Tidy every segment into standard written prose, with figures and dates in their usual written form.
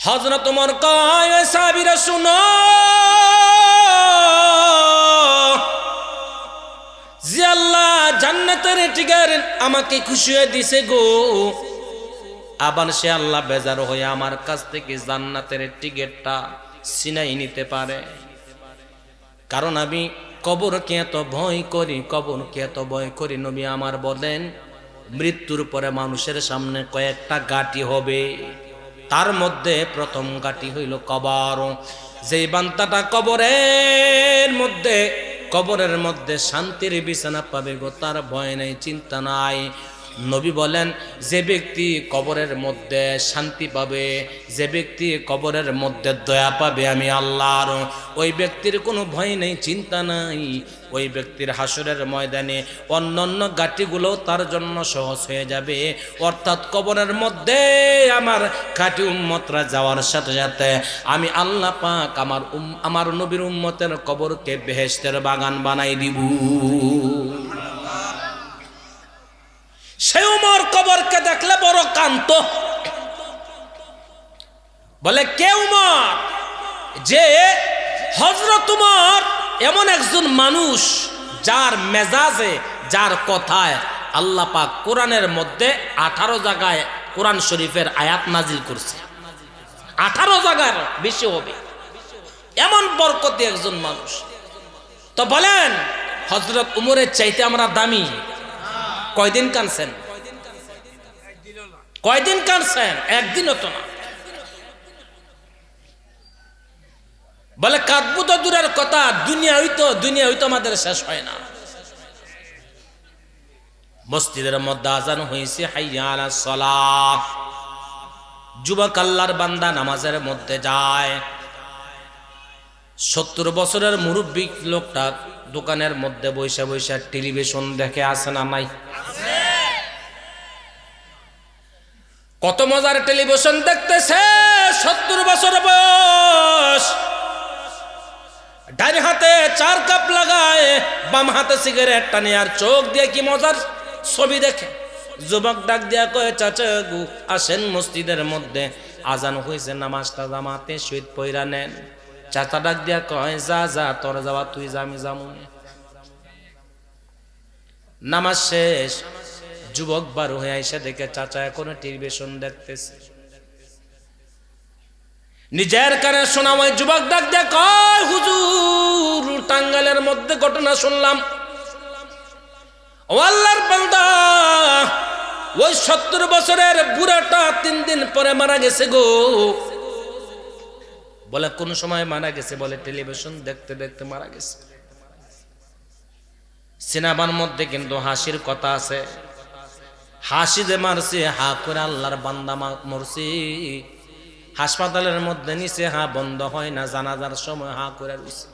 হযরত ওমর কয়, ও সাহাবীরা শুনো, যে আল্লাহ জান্নাতের টিকার আমাকে খুশি হয়ে দিছে গো, আবার সে আল্লাহ বেজার হয়ে আমার কাছ থেকে জান্নাতের টিকেটটা ছিনাই নিতে পারে। কারণ আমি কবরকে এত ভয় করি, কবরকে এত ভয় করি। নবী আমার বলেন, মৃত্যুর পরে মানুষের সামনে কয়েকটা ঘাটি হবে, তার মধ্যে প্রথম ঘাটি হইল কবর। যেই বান্দাটা কবরের মধ্যে শান্তির বিছানা পাবে গো, তার ভয় নাই, চিন্তা নাই। নবী বলেন, যে ব্যক্তি কবরের মধ্যে শান্তি পাবে, যে ব্যক্তি কবরের মধ্যে দয়া পাবে আমি আল্লাহর, ওই ব্যক্তির কোনো ভয় নেই, চিন্তা নাই। ওই ব্যক্তির হাসরের ময়দানে অন্যান্য ঘাটিগুলো তার জন্য সহজ হয়ে যাবে। অর্থাৎ কবরের মধ্যে আমার খাঁটি উম্মতরা যাওয়ার সাথে সাথে আমি আল্লাহ পাক আমার নবীর উম্মতের কবরকে বেহেশতের বাগান বানাই দিব। সে উমর কবরকে দেখলে বড় কান্ত, বলে কে উমর? যে হযরত উমর এমন একজন মানুষ যার মেজাজে, যার কথায় আল্লাহ পাক কোরআনের মধ্যে 18 জায়গায় কোরআন শরীফের আয়াত নাজিল করছে। 18 জায়গার বেশি হবে, এমন বরকতি একজন মানুষ। তো বলেন, হযরত উমরের চাইতে আমরা দামি? কয়দিন কানছেন? কয়দিন কানছেন? একদিনও তো না। বলে কাঁদবো তো দূরের কথা, দুনিয়া হইতো আমাদের শেষ হয় না। মসজিদের মধ্যে আজান হয়েছে, হাইয়া আলাস সালাহ। যুবক আল্লাহর বান্দা নামাজের মধ্যে যায়। 70 বছরের মুরব্বী লোকটা দোকানের মধ্যে বসে বসে টেলিভিশন দেখে, আছে না নাই? কত মজার টেলিভিশন দেখতেছে। 70 বছর বয়স, ডান হাতে 4 কাপ লাগায়, বাম হাতে সিগারেট টানে, আর চোখ দিয়ে কি মজার ছবি দেখে। যুবক ডাক দিয়া কয়, চাচা গু আসেন মসজিদের মধ্যে, আজান হয়েছে, নামাজটা জামাতে শহীদ পয়রা নেন। চাচা ডাক দিয়া কয়, যা তোর যাওয়া তুই যা, আমি যাবো। নামাজ শেষ, যুবক বার হয়ে এসে দেখে চাচা এখনো টেলিভিশন দেখতেছে। নিজের কানে শোনা ওই যুবক ডাক দিয়া কয়, হুজুর টাঙ্গাইলের মধ্যে ঘটনা শুনলাম। ও আল্লাহর বান্দা, ওই 70 বছরের বুড়াটা 3 দিন পরে মারা গেছে গো। বলে কোন সময় মারা গেছে? বলে টেলিভিশন দেখতে দেখতে মারা গেছে। সিনেমার মধ্যে কিন্তু হাসির কথা আছে, হাসি যে মারছে, হা করে আল্লাহর বান্দা মরছে। হাসপাতালের মধ্যে নিচে হা বন্ধ হয় না, জানাজার সময় হা করে রয়েছে।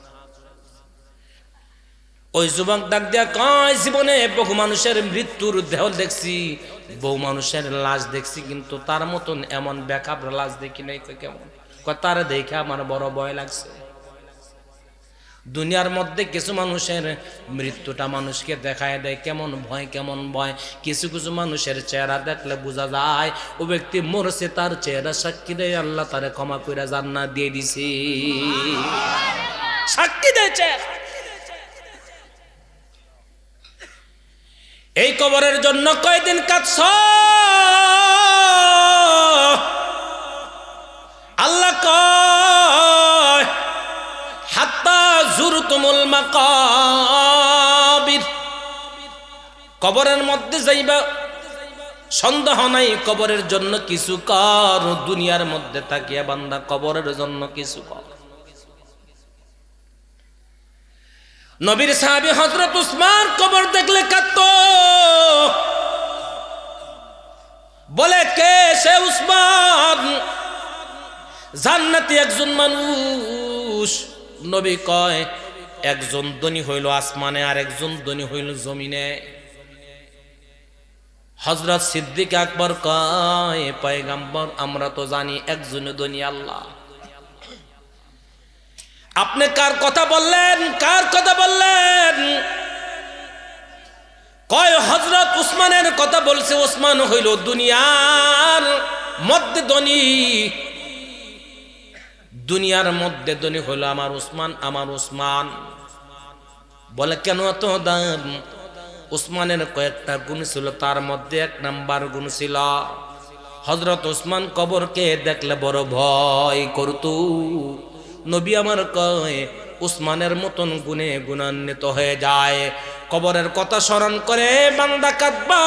ওই যুবক ডাক দিয়া কয়, জীবনে বহু মানুষের মৃত্যুর দেহ দেখছি, বহু মানুষের লাশ দেখছি, কিন্তু তার মতন এমন বেকাব লাশ দেখি নাই। কেমন? তার দেখে আমার বড় ভয় লাগছে। দুনিয়ার মধ্যে কিছু মানুষের মৃত্যুটা মানুষকে দেখায় দেয় কেমন ভয়, কেমন ভয়। কিছু কিছু মানুষের চেহারা দেখলে বোঝা যায় ও ব্যক্তি মরছে, তার চেহারা সাক্ষী দেয় আল্লাহ তারে ক্ষমা করে জান্নাত দিয়ে দিছে, সাক্ষী দেয় চেহারা। এই কবরের জন্য কয়দিন কাঁদছ? আল্লাহ কয়, হাত্তা যুরতুমুল মাকাবির, কবরের মধ্যে যাইবা, সন্দেহ নাই কবরের জন্য কিছু কর। দুনিয়ার মধ্যে থাকিয়া বান্দা কবরের জন্য কিছু কর। নবীর সাহাবী হযরত উসমান কবর দেখলে কাঁদতো। বলে কে সে? উসমান জান্নাতি একজন মানুষ। নবী কয়, একজন ধনী হইল আসমানে, আর একজন ধনী হইল জমিনে। হযরত সিদ্দিক আকবর কয়, পয়গম্বর আমরা তো জানি একজন ধনী আল্লাহ, আপনি কার কথা বললেন? কার কথা বললেন? কয় হযরত উসমানের কথা বলছে। উসমান হইল দুনিয়ার মধ্যে ধনী, দুনিয়ার মধ্যে ধনী হলো আমার উসমান, আমার উসমান। বলে কেন এত দাম? উসমানের কয়েকটা গুণ ছিল, তার মধ্যে 1 নাম্বার গুণ ছিল হযরত উসমান কবরকে দেখলে বড় ভয় করত। নবী আমার কয় উসমানের মতন গুণে গুণান্বিত হয়ে যায়, কবরের কথা স্মরণ করে বান্দা কাঁদবা,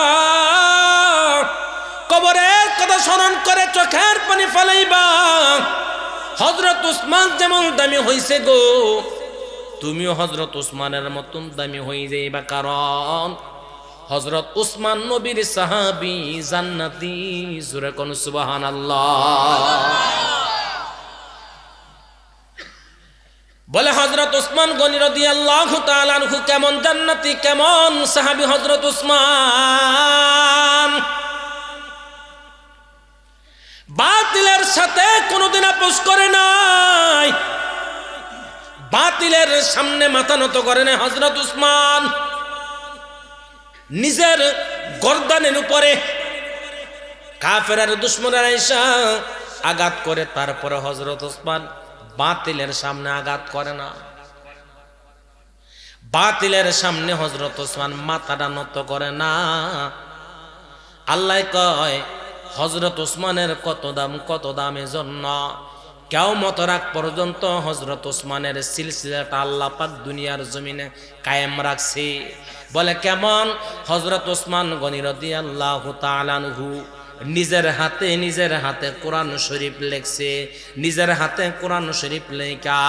কবরের কথা স্মরণ করে চোখের পানি ফেলাইবা। হযরত উসমান যেমন দামি হইছে গো, তুমিও হযরত উসমানের মতন দামি হয়ে যাইবা, কারণ হযরত উসমান নবীর সাহাবী, জান্নাতি। জোরে কোন সুবহানাল্লাহ। বলে হযরত উসমান গনি রাদিয়াল্লাহু তাআলা আনহু কেমন জান্নাতি, কেমন সাহাবী হযরত উসমান। বাতিলের সাথে কোনোদিন আপোষ করে নাই, বাতিলের সামনে মাথা নত করে নাই হযরত উসমান। নিজের গর্দানের উপরে কাফেরের দুশমনেরা এসে আঘাত করে, তারপরে হযরত উসমান বাতিলের সামনে আঘাত করে না। বাতিলের সামনে হযরত উসমান মাথাটা নত করে না। আল্লাহ কয় হযরত উসমানের কত দাম, কত দামের জন্য কিয়ামত রাত পর্যন্ত হযরত উসমানের সিলসিলাটা আল্লাহ পাক দুনিয়ার জমিনে কায়েম রাখছে। বলে কেমন? হযরত উসমান গনি রাদিয়াল্লাহু তাআলা আনহু নিজের হাতে কোরআন শরীফ লেখছে, নিজের হাতে কোরআন শরীফ লেখা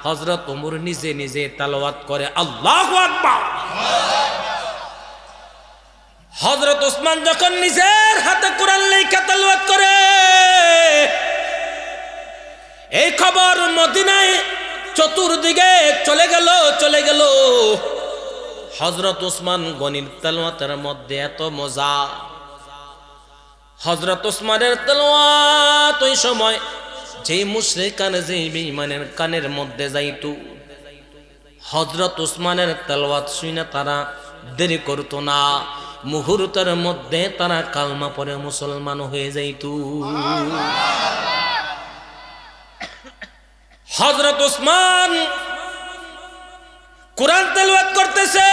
হযরত ওমর নিজে নিজে তেলাওয়াত করে, আল্লাহু আকবার। হযরত উসমান যখন নিজের হাতে কোরআন লেখা তেলাওয়াত করে, এই খবর মদিনায় চতুর্দিকে চলে গেল। হযরত উসমান গনির তেলাওয়াতের মধ্যে এত মজা, হযরত উসমানের তেলাওয়াত ওই সময় যেই মুশরিকান, যেই বেঈমানের কানের মধ্যে যাইতো, হযরত উসমানের তেলাওয়াত শুনে তারা দেরি করতো না, মুহূর্তের মধ্যে তারা কালমা পড়ে মুসলমান হয়ে যাইতো। হযরত উসমান কোরআন তেলাওয়াত করতেছে,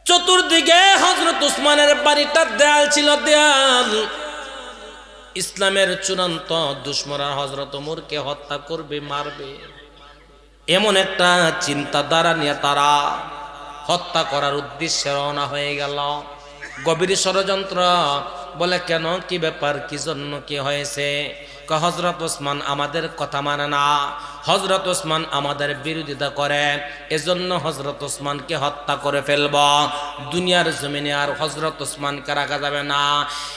চতুর্দিকে হযরত উসমানের বাড়িটার দেয়াল ছিল, দেয়াল। ইসলামের চূড়ান্ত দুশমনরা হযরত ওমরকে হত্যা করবে, মারবে, এমন একটা চিন্তাধারা নিয়ে তারা হত্যা করার উদ্দেশ্যে রওনা হয়ে গেল। গভীর ষড়যন্ত্র। বলে কেন, কি ব্যাপার, কি জন্য, কি হয়েছে? হযরত উসমান আমাদের কথা মানে না, হযরত উসমান আমাদের বিরোধিতা করে, এজন্য হযরত উসমানকে হত্যা করে ফেলব, দুনিয়ার জমিনে আর হযরত উসমানকে রাখা যাবে না।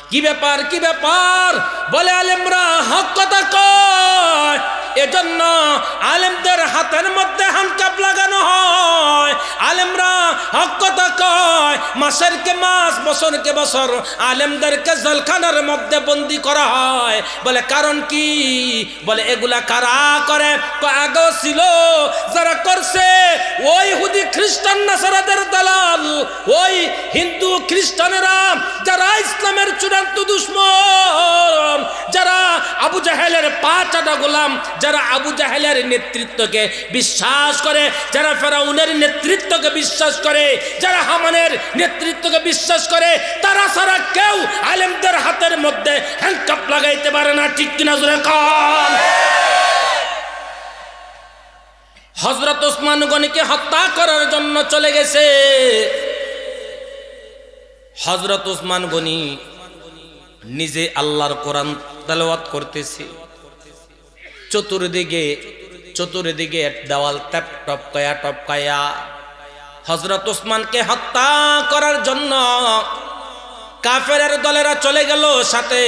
কি ব্যাপার, কি ব্যাপার? বলে আলেমরা হক কথা কয়, এজন্য আলেমদের হাতের মধ্যে হ্যান্ডকাপ লাগানো হয়। আলেমরা হক কথা কয়, মাসেরকে মাস, বছরকে বছর আলেমদেরকে জেলখানার মধ্যে বন্দী করা হয়। বলে কারণ কি? বলে এগুলা কারা করে? আগেও ছিল, যারা করছে ওই ইহুদি খ্রিস্টান নাসারাদের দালাল, ওই হিন্দু খ্রিস্টানেরা যারা ইসলামের চূড়ান্ত দুশমন, যারা আবু জাহেলের পা চাটা গোলাম, যারা আবু জাহেলের নেতৃত্বকে বিশ্বাস করে, যারা ফেরাউনের নেতৃত্বকে বিশ্বাস করে, যারা হামানের নেতৃত্বকে বিশ্বাস করে, তারা ছাড়া কেউ আলেমদের হাতের মধ্যে হ্যান্ডকাপ লাগাইতে পারে না। ঠিক কিনা জোরে কোন? হযরত উসমান গনিকে হত্যা করার জন্য চলে গেছে। হযরত উসমান গনি নিজে আল্লাহর কোরআন তেলাওয়াত করতেছে, চতুর্দিকে দেওয়াল টপকায়া হযরত উসমানকে হত্যা করার জন্য কাফেরের দলেরা চলে গেল, সাথে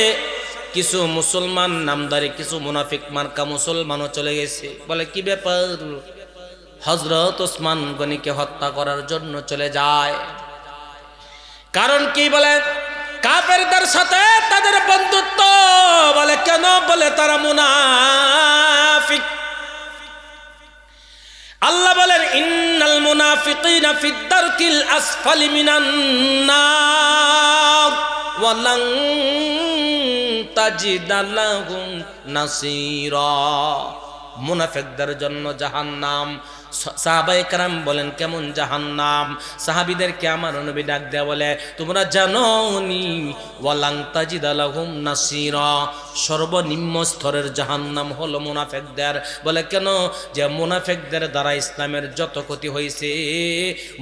কিছু মুসলমান নামদারি, কিছু মুনাফিক মার্কা মুসলমানও চলে গেছে। বলে কি ব্যাপার? হযরত উসমান গনিকে হত্যা করার জন্য চলে যায়। কারণ কি? বলে কাফেরদের সাথে তাদের বন্ধুত্ব। বলে কেন? বলে তারা মুনাফিক। আল্লাহ বলেন ইন্নাল মুনাফিকিনা ফিদ দারকিল আসফালি মিনান নার ওয়া লান তাজিদা লাহুম নাসীরা। মুনাফিকদের জন্য জাহান্নাম। সাহাবায়ে কেরাম বলেন কেমন জাহান্নাম? সাহাবীদেরকে আমার নবী ডাক দেয়া বলে, তোমরা জানোনি ওয়ালাং তাজিদা লাহুম নাসীরা, সর্বনিম্ন স্তরের জাহান্নাম হলো মুনাফিকদের। বলে কেন? যে মুনাফিকদের দ্বারা ইসলামের যত ক্ষতি হয়েছে,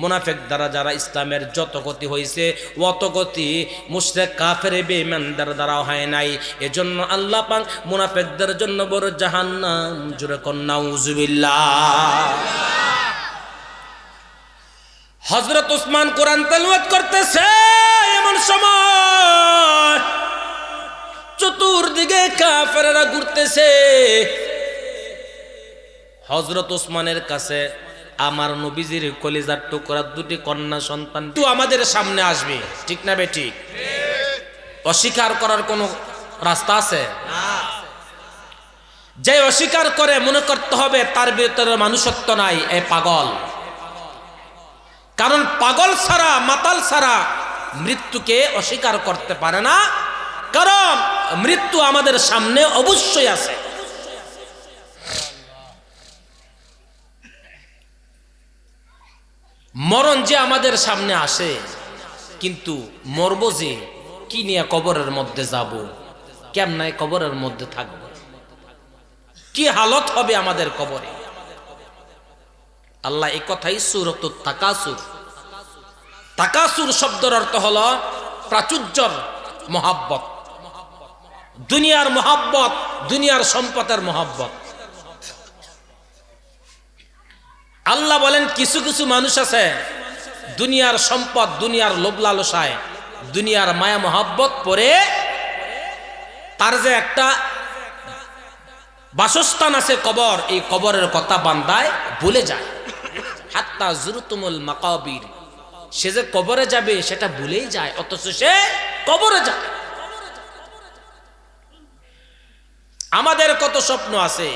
মুনাফিক দ্বারা যারা ইসলামের যত ক্ষতি হয়েছে, অত ক্ষতি মুশরিক কাফের বেঈমানদের দ্বারা হয় নাই। এজন্য আল্লাহ পাক মুনাফিকদের জন্য বড় জাহান্নাম। জোরে কোন নাউজুবিল্লাহ। হযরত ওসমান কোরআন তেলাওয়াত করতেছে, এমন সময় চতুর্দিকে কাফেররা ঘুরতেছে। হযরত ওসমানের কাছে আমার নবীজির কলিজার টুকরা দুটি কন্যা সন্তান তো আমাদের সামনে আসবে, ঠিক না বেঠিক? অস্বীকার করার কোনো রাস্তা আছে না। যে অস্বীকার করে মনে করতে হবে তার ভিতরে মানুষত্ব নাই, এ পাগল। কারণ পাগল ছাড়া, মাতাল ছাড়া মৃত্যুকে অস্বীকার করতে পারে না। কারণ মৃত্যু আমাদের সামনে অবশ্যই আছে। মরণ যে আমাদের সামনে আসে, কিন্তু মরব যে কি নিয়ে কবরের মধ্যে যাব, কেমনে কবরের মধ্যে থাকব, কি হালত হবে আমাদের কবরে। আল্লাহ এই কথাই সূরাতুত তাকাসুর, তাকাসুর শব্দের অর্থ হলো প্রাচুর্যর মহাব্বত, দুনিয়ার মহাব্বত, দুনিয়ার সম্পদের মহাব্বত। আল্লাহ বলেন কিছু কিছু মানুষ আছে দুনিয়ার সম্পদ, দুনিয়ার লোভ লালসায়, দুনিয়ার মায়া মহাব্বত পরে তার যে একটা বাসস্থান আছে কবর, এই কবরের কথা বান্দায় ভুলে যায়। হাত্তা জুরতুমুল মাকাবির, সে যে কবরে যাবে সেটা ভুলেই যায়, অথচ সে কবরে যায়। আমাদের কত স্বপ্ন আছে,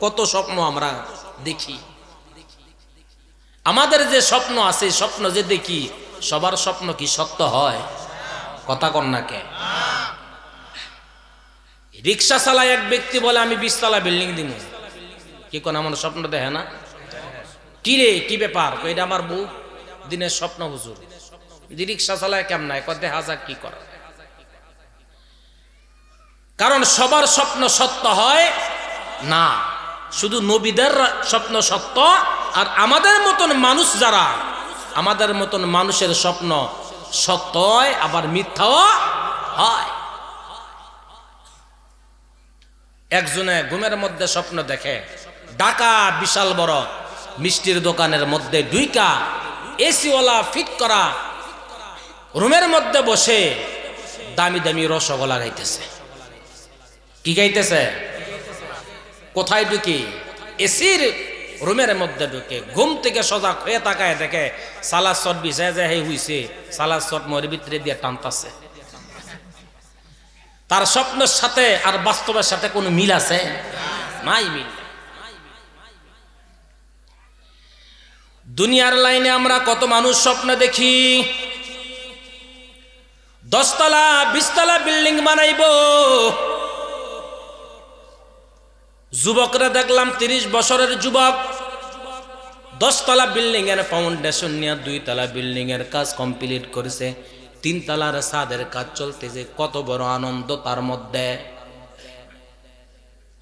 কত স্বপ্ন আমরা দেখি। আমাদের যে স্বপ্ন আছে, স্বপ্ন যে দেখি, সবার স্বপ্ন কি সত্য হয়? কথা কন না কে? রিক্সা চালায় এক ব্যক্তি বলে আমি 20 তলা বিল্ডিং দিব, কি কোন আমার স্বপ্ন দেখে না? কি রে কি ব্যাপার? এটা আমার বউ দিনের স্বপ্ন হুজুর। রিক্সা চালায় কেমন দেখা যাক কি করে। কারণ সবার স্বপ্ন সত্য হয় না, শুধু নবীদের স্বপ্ন সত্য। আর আমাদের মতন মানুষ যারা, আমাদের মতন মানুষের স্বপ্ন সত্য হয়, আবার মিথ্যাও হয়। একজনে ঘুমের মধ্যে স্বপ্ন দেখে ঢাকা বিশাল বড় মিষ্টির দোকানের মধ্যে ঢুইকা এসিওয়ালা ফিট করা রুমের মধ্যে বসে দামি দামি রসগোল্লা খাইতেছে। কি খাইতেছে? কোথায় ঢুকি? এসির রুমের মধ্যে ঢুকে ঘুম থেকে সজাগ হয়ে তাকায় দেখে সালাদ শট বিছায় যায় হইছে, সালাদ শট মরের ভিতরে দিয়ে টানতাছে। তার স্বপ্নের সাথে আর বাস্তবের সাথে কোনো মিল আছে? নাই মিল। দুনিয়ার লাইনে আমরা কত মানুষ স্বপ্ন দেখি 10 তলা 20 তলা বিল্ডিং বানাইব। যুবকরা দেখলাম 30 বছরের যুবক 10 তলা বিল্ডিং এর ফাউন্ডেশন নিয়ে 2 তলা বিল্ডিং এর কাজ কমপ্লিট করেছে, 3 তলার ছাদের কাজ চলতেছে। কত বড় আনন্দ তার মধ্যে।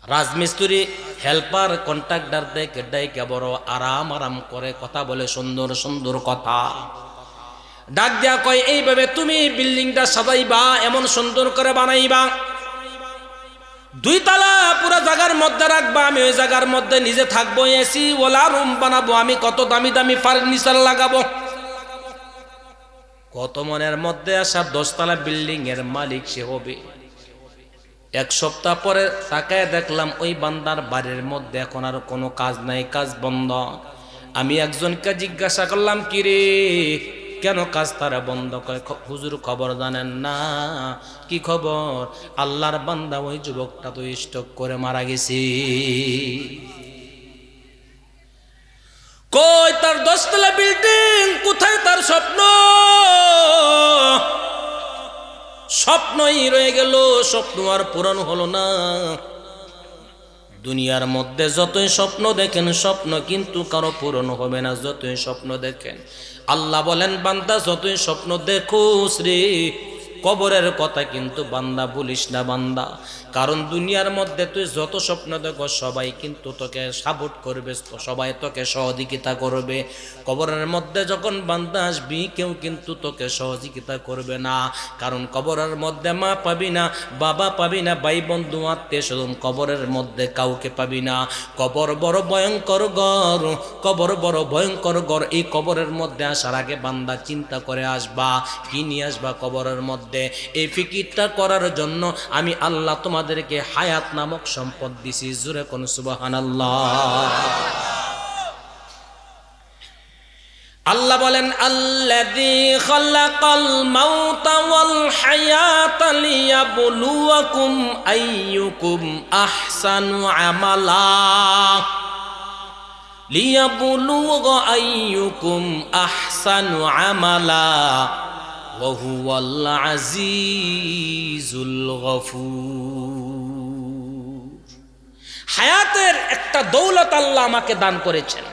রাজমিস্ত্রি হেল্পার কন্ট্রাক্টর দেখে বড় আরাম আরাম করে কথা বলে, সুন্দর সুন্দর কথা। ডাক দেয়া কয় এইভাবে তুমি বিল্ডিংটা সাজাইবা, এমন সুন্দর করে বানাইবা, 2 তলা পুরো জায়গার মধ্যে রাখবা, আমি ওই জায়গার মধ্যে নিজে থাকবো, এসি ওলা রুম বানাবো, আমি কত দামি দামি ফার্নিচার লাগাবো। কত মনের মধ্যে আসা 10 তলা বিল্ডিং এর মালিক সে হবে। 1 সপ্তাহ পরে তাকায় দেখলাম ওই বান্দার বাড়ির মধ্যে এখন আর কোনো কাজ নাই, কাজ বন্ধ। আমি একজনকে জিজ্ঞাসা করলাম কি রে কেন কাজ তারা বন্ধ? করে হুজুর খবর জানেন না? কি খবর? আল্লাহর বান্দা ওই যুবকটা তো স্ট্রোক করে মারা গেছে। কই তার 10 তলা বিল্ডিং, কোথায় তার স্বপ্ন? স্বপ্নই রয়ে গেল, স্বপ্ন আর পূরণ হলো না। দুনিয়ার মধ্যে যতই স্বপ্ন দেখেন, স্বপ্ন কিন্তু কারো পূরণ হবে না। যতই স্বপ্ন দেখেন, আল্লাহ বলেন বান্দা যতই স্বপ্ন দেখোস রে, কবরের কথা কিন্তু বান্দা বলিস না বান্দা। কারণ দুনিয়ার মধ্যে তুই যত স্বপ্ন দেখো সবাই কিন্তু তোকে সাপোর্ট করবে, সবাই তোকে সহযোগিতা করবে। কবরের মধ্যে যখন বান্দা আসবি কেউ কিন্তু তোকে সহযোগিতা করবে না। কারণ কবরের মধ্যে মা পাবি না, বাবা পাবি না, ভাই বন্ধু আত্মীয় স্বজন, কবরের মধ্যে কাউকে পাবি না। কবর বড় ভয়ঙ্কর ঘর, কবর বড় ভয়ঙ্কর ঘর। এই কবরের মধ্যে আসার আগে বান্দা চিন্তা করে আসবা, কি নিয়ে আসবা কবরের মধ্যে। এই ফিকিরটা করার জন্য আমি আল্লাহ তোমাদেরকে হায়াত নামক সম্পদ দিছি। জোরে কোন সুবহানাল্লাহ। আল্লাহ বলেন আল্লাযী খালাকাল মাউতা ওয়াল হায়াতা লিয়াবলুয়াকুম আইয়ুকুম আহসানু আমালা, লিয়াবলুয়া আইয়ুকুম আহসানু আমালা ওয়া হুয়াল আজিজুল গফুর। হায়াতের একটা দৌলত আল্লাহ আমাকে দান করেছেন।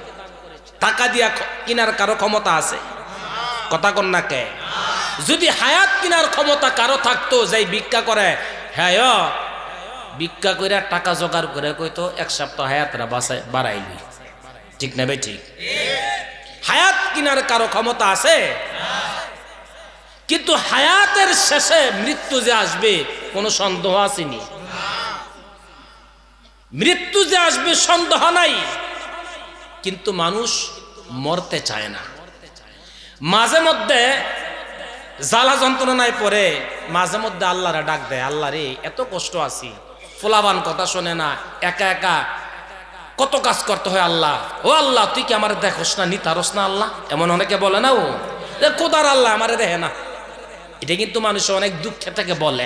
টাকা দিয়া কিনার কারো ক্ষমতা আছে? কথা কন না কে? যদি হায়াত কিনার ক্ষমতা কারো থাকতো, যাই ভিক্ষা করে, হ্যাঁ ভিক্ষা করে টাকা জোগাড় করে কইতো এক সপ্তাহ হায়াতরা বাড়াইলি। ঠিক না ভাই? ঠিক। হায়াত কিনার কারো ক্ষমতা আছে? কিন্তু হায়াতের শেষে মৃত্যু যে আসবে কোনো সন্দেহ আসেনি। মৃত্যু যে আসবে সন্দেহ নাই, কিন্তু মানুষ মরতে চায় না। মাঝে মধ্যে জ্বালা যন্ত্রণায় পড়ে মাঝে মধ্যে আল্লাহরে ডাক দেয়, আল্লাহ রে এত কষ্ট আছি, ফোলাবান কথা শোনে না, একা একা কত কাজ করতে হয়, আল্লাহ ও আল্লাহ তুই কি আমার দেখোস না, নিতারস না আল্লাহ। এমন অনেকে বলে না, ও খোদার আল্লাহ আমারে দেখে না। এটা কিন্তু মানুষ অনেক দুঃখে থেকে বলে,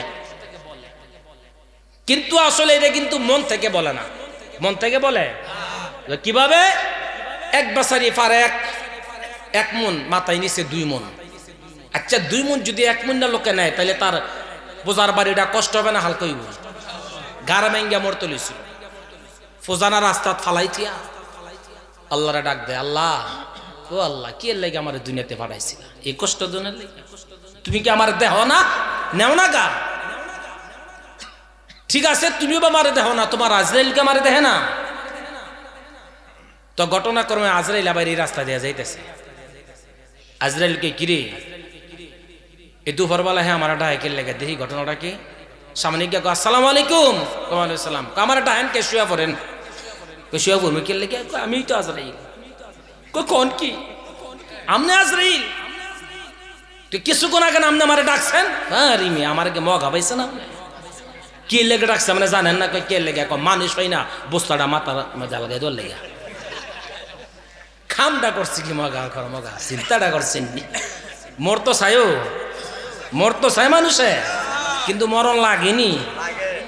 কিন্তু আসলে এটা কিন্তু মন থেকে বলে না। মন থেকে বলে কিভাবে? এক বাসারি পারে এক মন, মাথায় নিচে 2 মন। আচ্ছা 2 মন যদি 1 মন না লোকে নেয়, তাহলে তার বোঝার বাড়িটা কষ্ট হবে না হালকা হইব? গাড়া মেঙ্গা মরতে লইছিল, ফোজানা রাস্তা ফালাই থিয়া আল্লাহরে ডাক দেয়, আল্লাহ ও আল্লাহ কি এর লাগে আমার দুনিয়াতে পাঠাইছিল, এই কষ্ট দুনিয়ার লাগে তুমি কি আমার দেহ না, নেও না গা? ঠিক আছে তুমিও বা মারে দেহ না, তোমার আজরাইলকে মারে দেখে না? তো ঘটনাক্রমে আজরাইল আবার এই রাস্তা দিয়ে যাইতেছে। আজরাইলকে কিরে এই দুপুরবেলা, হ্যাঁ আমার ডাকের লেগে দেখি ঘটনাটা কি। সামনে গিয়ে আসসালামু আলাইকুম, ওয়ালাইকুম সালাম। আমার ডাহেন কে শুয়া পড়েন, শুয়া পড়বে কে লেগে? আমি তো আজরাইল। কোন কি আমনে আজরাইল? তুই কিছুক্ষণ আগে আমনে আমারে ডাকছেন? হ্যাঁ রিমি আমার কে মগা পাইছে না, কে লেগে ডাকছে মানে জানেন না? কে লেগে? মানুষ হয় না, বস্তাটা মাথার মজা লাগাই দোর লেগে খামটা করছি কি মগা কর, মগা চিন্তাটা করছেন। মোর তো চাইও, মোর তো চাই মানুষে, কিন্তু মরণ লাগেনি,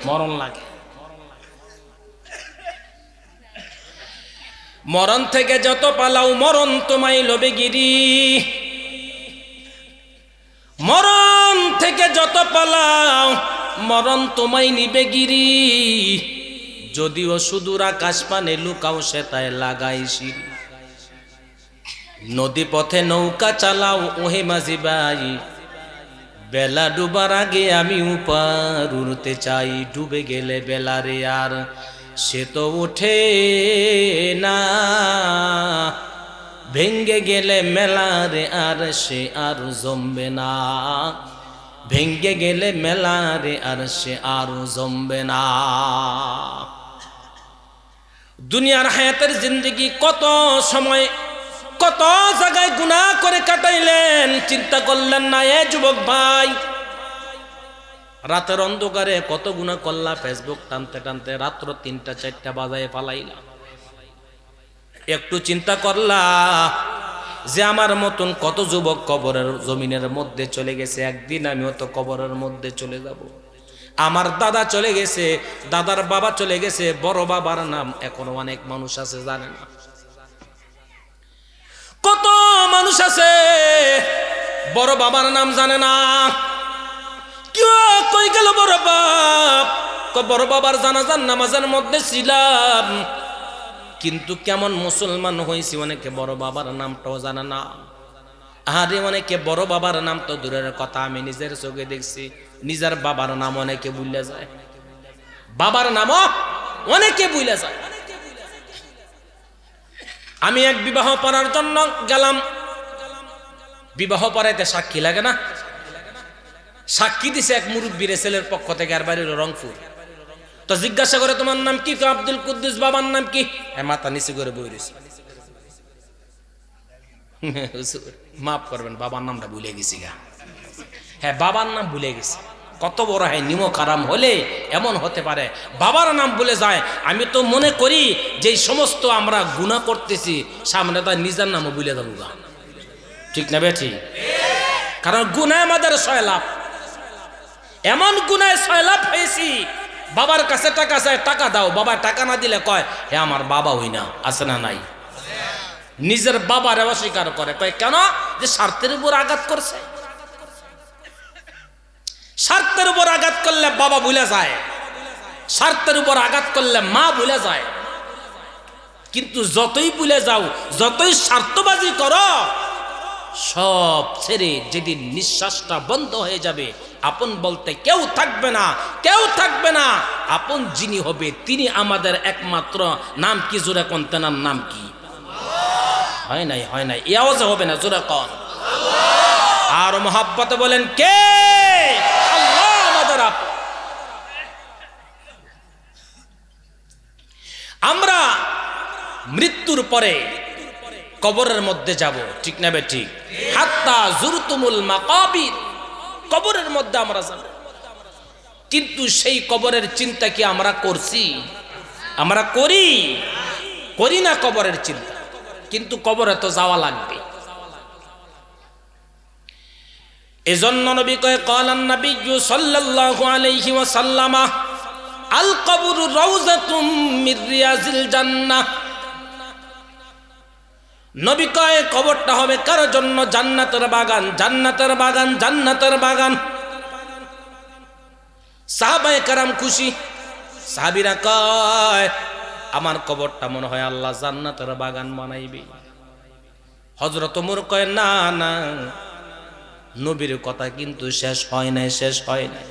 মরণ লাগে। মরণ থেকে যত পালাও মরণ তোমায় লবে গিরি, মরণ থেকে যত পালাও মরণ তোমায় নিবে গিরি। যদিও সুদূর আকাশ পানে লুকাও সেটায় লাগাই সিঁড়ি। নদী পথে নৌকা চালাও ওহে মাঝি ভাই, বেলা ডুবার আগে আমি উপার উড়তে চাই। ডুবে গেলে বেলারে আর সে তো ওঠে না, ভেঙ্গে গেলে মেলারে আর সে আর জমবে না। ভেঙ্গে গেলে মেলারে আর সে আর জমবে না। দুনিয়ার হায়াতের জিন্দেগি কত সময় কত জায়গায় গুনাহ করে কাটাইলেন, চিন্তা করলেন না? এ যুবক ভাই, রাতের অন্ধকারে কত গুনাহ করলা, ফেসবুক টানতে টানতে রাত্র 3টা 4টা বাজায় পালাইলা। একটু চিন্তা করলা যে আমার মতন কত যুবক কবরের জমিনের মধ্যে চলে গেছে, একদিন আমিও তো কবরের মধ্যে চলে যাব। আমার দাদা চলে গেছে, দাদার বাবা চলে গেছে, বড় বাবার নাম এখনো অনেক মানুষ আছে জানে না। কত মানুষ আছে বড় বাবার নাম জানে না, কই গেল বড় বাপ? বড় বাবার জানাজার নামাজের মধ্যে ছিলাম, কিন্তু কেমন মুসলমান হয়েছি অনেকে বড় বাবার নামটাও জানা না। আরে অনেকে বড় বাবার নাম তো দূরের কথা, আমি নিজের চোখে দেখছি নিজের বাবার নাম অনেকে ভুলে যায়, বাবার নামও অনেকে ভুলে যায়। আমি এক বিবাহ পড়ার জন্য গেলাম, বিবাহ পড়াইতে সাক্ষী লাগে না? সাক্ষী দিছে এক মুরব্বীর ছেলের পক্ষ থেকে, আর বাড়ির রংপুর। তো জিজ্ঞাসা করে তোমার নাম কি? আব্দুল কুদ্দুস। বাবার নাম কি? মাথা নিচু করে বই রয়েছে। মাফ করবেন, বাবার নামটা ভুলে গেছি গা। হ্যাঁ, বাবার নাম ভুলে গেছি। কত বড় হয় নিমক হারাম হলে এমন হতে পারে, বাবার নাম ভুলে যায়। আমি তো মনে করি যে সমস্ত আমরা গুনাহ করতেছি, সামনে তার নিজের নামও ভুলে যাবো গা। ঠিক না বেঠি? কারণ গুনাহ আমাদের সয়লাভ, এমন গুনায় সয়লাভ হয়েছি। বাবার কাছে টাকা চায়, টাকা দাও, বাবা টাকা না দিলে কয় হে আমার বাবা হই না। আছে না নাই? নিজের বাবার অস্বীকার করে, কয় কেন? যে স্বার্থের উপর আঘাত করছে। স্বার্থের উপর আঘাত করলে বাবা ভুলে যায়, স্বার্থের উপর আঘাত করলে মা ভুলে যায়। কিন্তু যতই ভুলে যাও, যতই স্বার্থবাজি করো, সব ছেড়ে যেদিন নিঃশ্বাসটা বন্ধ হয়ে যাবে, আপন বলতে কেউ থাকবে না, কেউ থাকবে না। আপন যিনি হবে তিনি আমাদের একমাত্র। নাম কি? জোরে কোন? তেনার নাম কি? হয় নাই, হয় নাই, এ আওয়াজে হবে না, জোরে কোন। আর মহাব্বতে বলেন কে? আল্লাহ আমাদের আপন। আমরা মৃত্যুর পরে কবরের মধ্যে যাব, ঠিক না বে ঠিক? হাত্তা জুরতুমুল মাকাবির, কবরের মধ্যে আমরা যাব। কিন্তু সেই কবরের চিন্তা কি আমরা করছি? আমরা করি না কবরের চিন্তা, কিন্তু কবরে তো যাওয়া লাগবে। এজন্য নবী কয় ক্বালান নাবিয়্যু সাল্লাল্লাহু আলাইহি ওয়াসাল্লাম আল কবরু রাউযাতুম মির রিয়াজিল জান্নাহ। নবী কয় কবরটা হবে কার জন্য? জান্নাতের বাগান, জান্নাতের বাগান, জান্নাতের বাগান। সাহাবায়ে কেরাম খুশি। সাহাবীরা কয় আমার কবরটা মনে হয় আল্লাহ জান্নাতের বাগান বানাইবে। হযরত ওমর কয় না না, নবীর কথা কিন্তু শেষ হয় নাই, শেষ হয় নাই।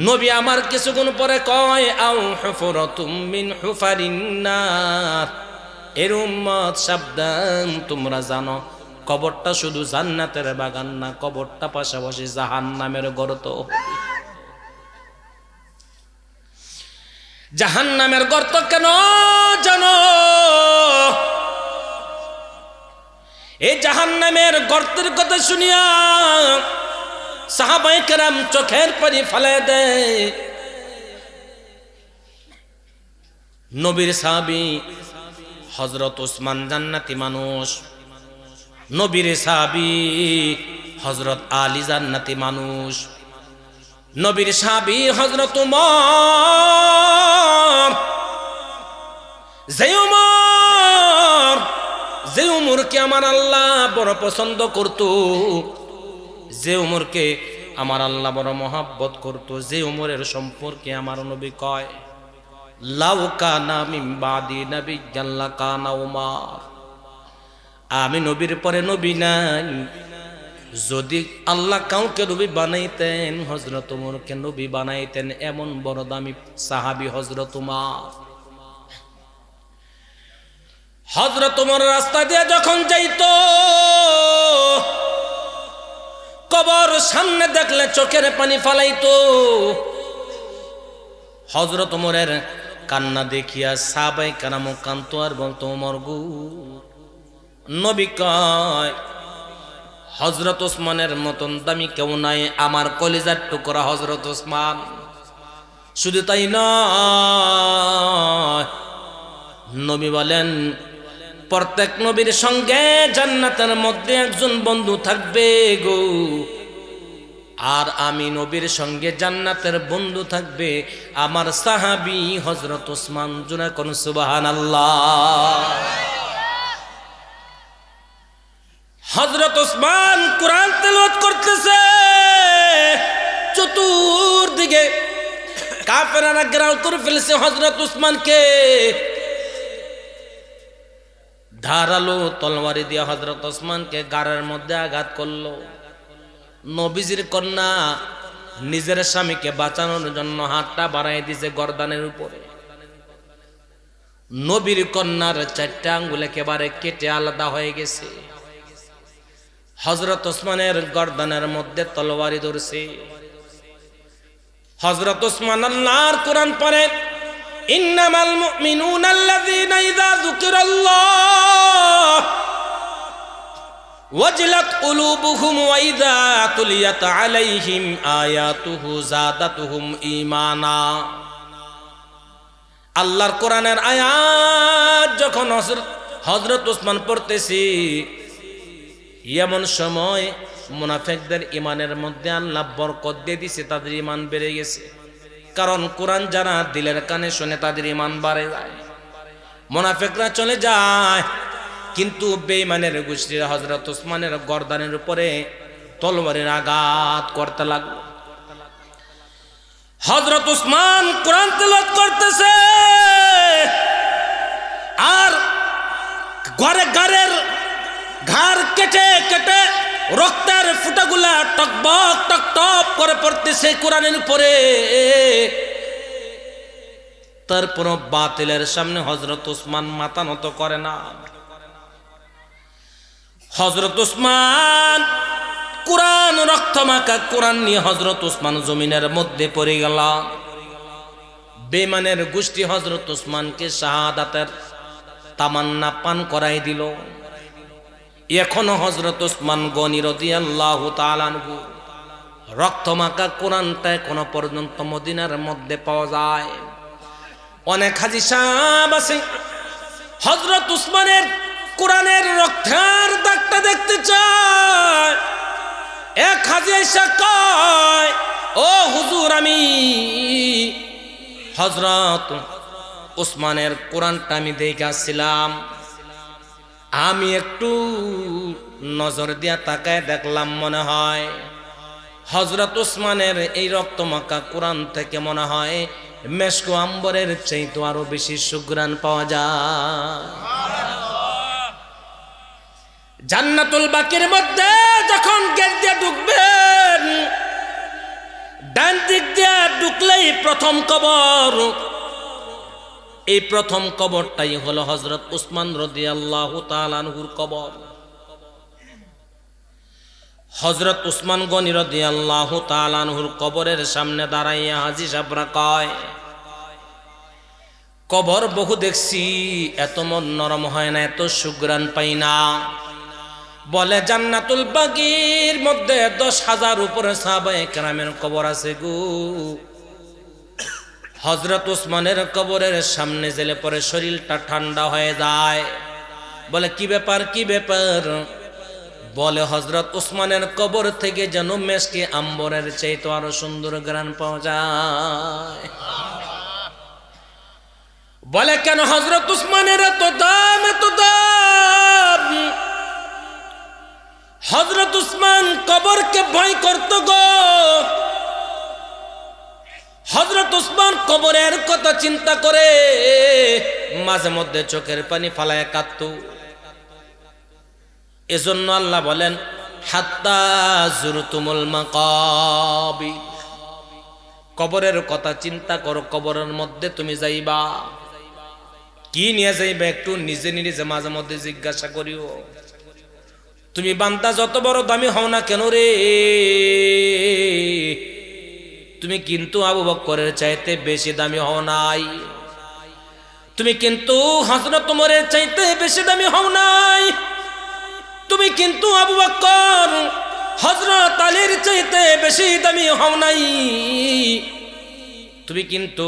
নবী আমার কিছুক্ষণ পরে কয় আও হুফরাতুম মিন হুফারিন নার, এর উম্মত সাবধান, তোমরা জানো কবরটা শুধু জান্নাতের বাগান না, কবরটা পাশাপাশি জাহান্নামের গর্ত। জাহান্নামের গর্ত কেন জানো? এই জাহান্নামের গর্তের কথা শুনিয়া সাহাবায়ে কেরাম চোখের পানি ফেলে দেয়। নবীর সাহাবী হযরত ওসমান জান্নাতি মানুষ, নবীর সাহাবী হযরত আলী জান্নাতি মানুষ, নবীর সাহাবী হযরত উমর। যে উমরকে আমার আল্লাহ বড় পছন্দ করত, যে উমরকে আমার আল্লাহ বড় মহাব্বত করত, যে উমরের সম্পর্কে আমার নবী কয় লাউ কানা মিন বাদি নাবিয়্যান লাকানা উমর। আমি নবীর পরে নবী নাই, যদি আল্লাহ কাউকে নবী বানাইতেন হযরত ওমরকে নবী বানাইতেন। এমন বড় দামি সাহাবী হযরত ওমর। হযরত ওমর রাস্তা দিয়ে যখন যাইতো, কবর সামনে দেখলে চোখের পানি ফালাইতো। হযরত ওমরের কান্না দেখিয়া সাহাবায়ে কেরাম কাঁদতো আর বলতো ওমর গো। নবী কয় হযরত ওসমানের মতন দামি কেউ নাই, আমার কলিজার টুকরা হযরত ওসমান। শুধু তাই নয়, নবী বলেন প্রত্যেক নবীর সঙ্গে জান্নাতের মধ্যে একজন বন্ধু থাকবে গো, আর আমি নবীর সঙ্গে জান্নাতের বন্ধু থাকবে আমার সাহাবী হযরত ওসমান। জোরে কোন সুবহানাল্লাহ। হযরত ওসমান কুরআন তেলাওয়াত করতেছে, চতুর্দিকে কাফেররা ঘেরাও করে ফেলেছে হযরত উসমানকে। ধারালো তলোয়ারি দিয়ে হযরত উসমানকে গাড়ের মধ্যে আঘাত করলো। নবীজির কন্যা নিজের স্বামীকে বাঁচানোর জন্য হাতটা বাড়াই দিয়েছে গর্দানের উপরে। নবীর কন্যার 4টা আঙ্গুল একেবারে কেটে আলাদা হয়ে গেছে। হযরত উসমানের গর্দানের মধ্যে তলোয়ারি ধরছে। হযরত উসমান আল্লাহর কোরআন পড়ে, ইন্নামাল মুমিনুনা আল্লাযীনা ইযা যুকিরাল্লাহ ওয়াজলাত কুলুবুহুম ওয়া ইযা তুলিয়াত আলাইহিম আয়াতুহু যাদাতুহুম ঈমানা। আল্লাহর কোরআনের আয়াত যখন হযরত উসমান পড়তেছি, এমন সময় মুনাফিকদের ইমানের মধ্যে আল্লাহ বরকত দিয়ে দিয়েছে, তাদের ইমান বেড়ে গেছে। কারণ কোরআন যারা দিলের কানে শুনে তাদের ইমান বাড়ে যায়। মুনাফিকরা চলে যায়, কিন্তু বেঈমানের গোষ্ঠীরা হযরত উসমানের গর্দানের উপরে তলোয়ারের আঘাত করতে লাগলো। হযরত উসমান কোরআন তেলাওয়াত করতেছে, আর গাড়ের ঘাড় কেটে কেটে রক্তের ফুটাগুলা টকবক টকটক করে পড়তেছে কোরআনের উপরে। তারপর বাতিলের সামনে হযরত উসমান মাথা নত করে না। হযরত উসমান কোরআন, রক্তমাখা কোরআন নিয়ে হযরত উসমান জমিনের মধ্যে পড়ে গেল। বেঈমানের গোষ্ঠী হযরত উসমানকে শাহাদাতের তামান্না পান করাই দিল। এখনো হযরত উসমান গনি রাদিয়াল্লাহু তাআলা আনহু রক্তমাখা কোরআনটা এখনো পর্যন্ত মদিনার মধ্যে পাওয়া যায়। অনেক হাজী সাহেব আছে হযরত উসমানের কোরআনের রক্তের দাগটা দেখতে চায়। এক হাজী এসে কয়, ও হুজুর, আমি হযরত উসমানের কোরআনটা আমি দেখাছিলাম, আমি একটু নজর দিয়া তাকায় দেখলাম, মনে হয় হযরত উসমানের এই রক্তমাখা কোরআন থেকে মনে হয় মেশকো আম্বরের চাইতে আরো বেশি সুঘ্রাণ পাওয়া যায়। জান্নাতুল বাকির মধ্যে যখন গেট দিয়ে ঢুকবেন, ডান দিক দিয়ে ঢুকলেই প্রথম কবর। এই প্রথম কবরটাই হলো হযরত উসমান রাদিয়াল্লাহু তাআলা আনহুর কবর। হযরত উসমান গনি রাদিয়াল্লাহু তাআলা আনহুর কবরের সামনে দাঁড়াইয়া হাজী সাহেবরা কয়, কবর বহু দেখছি, এত মন নরম হয় না, এত সুঘ্রাণ পাই না। বলে জান্নাতুল বাকির মধ্যে 10,000 উপরে সাহাবায়ে কেরামের কবর আছে গো। হযরত উসমানের কবরের সামনে গেলে পরে শরীরটা ঠান্ডা হয়ে যায়। বলে কি ব্যাপার, কি ব্যাপার? বলে হযরত উসমানের কবর থেকে যেন মেশকে আম্বরের চাইতে আরো সুন্দর ঘ্রাণ পাওয়া যায়। বলে কেন হযরত উসমানের এত দাম, এত দাম? হযরত উসমান কবরকে ভয় করত গো। হযরত উসমান কবরের কথা চিন্তা করে মাঝে মধ্যে চোখের পানি ফালায় কাঁদতো। এজন্য আল্লাহ বলেন, হাত্তা জুরতুমুল মাকাবির, কবরের কথা চিন্তা করো, কবরের মধ্যে তুমি যাইবা, কি নিয়ে যাইবা একটু নিজে নিজে মাঝে মধ্যে জিজ্ঞাসা করিও। তুমি বান্দা যত বড় দামি হও না কেন রে, তুমি কিন্তু আবু বকরের চাইতে বেশি দামি হও নাই। তুমি কিন্তু হযরত ওমরের চাইতে বেশি দামি হও নাই। তুমি কিন্তু আবু বকর হযরত আলীর চাইতে বেশি দামি হও নাই। তুমি কিন্তু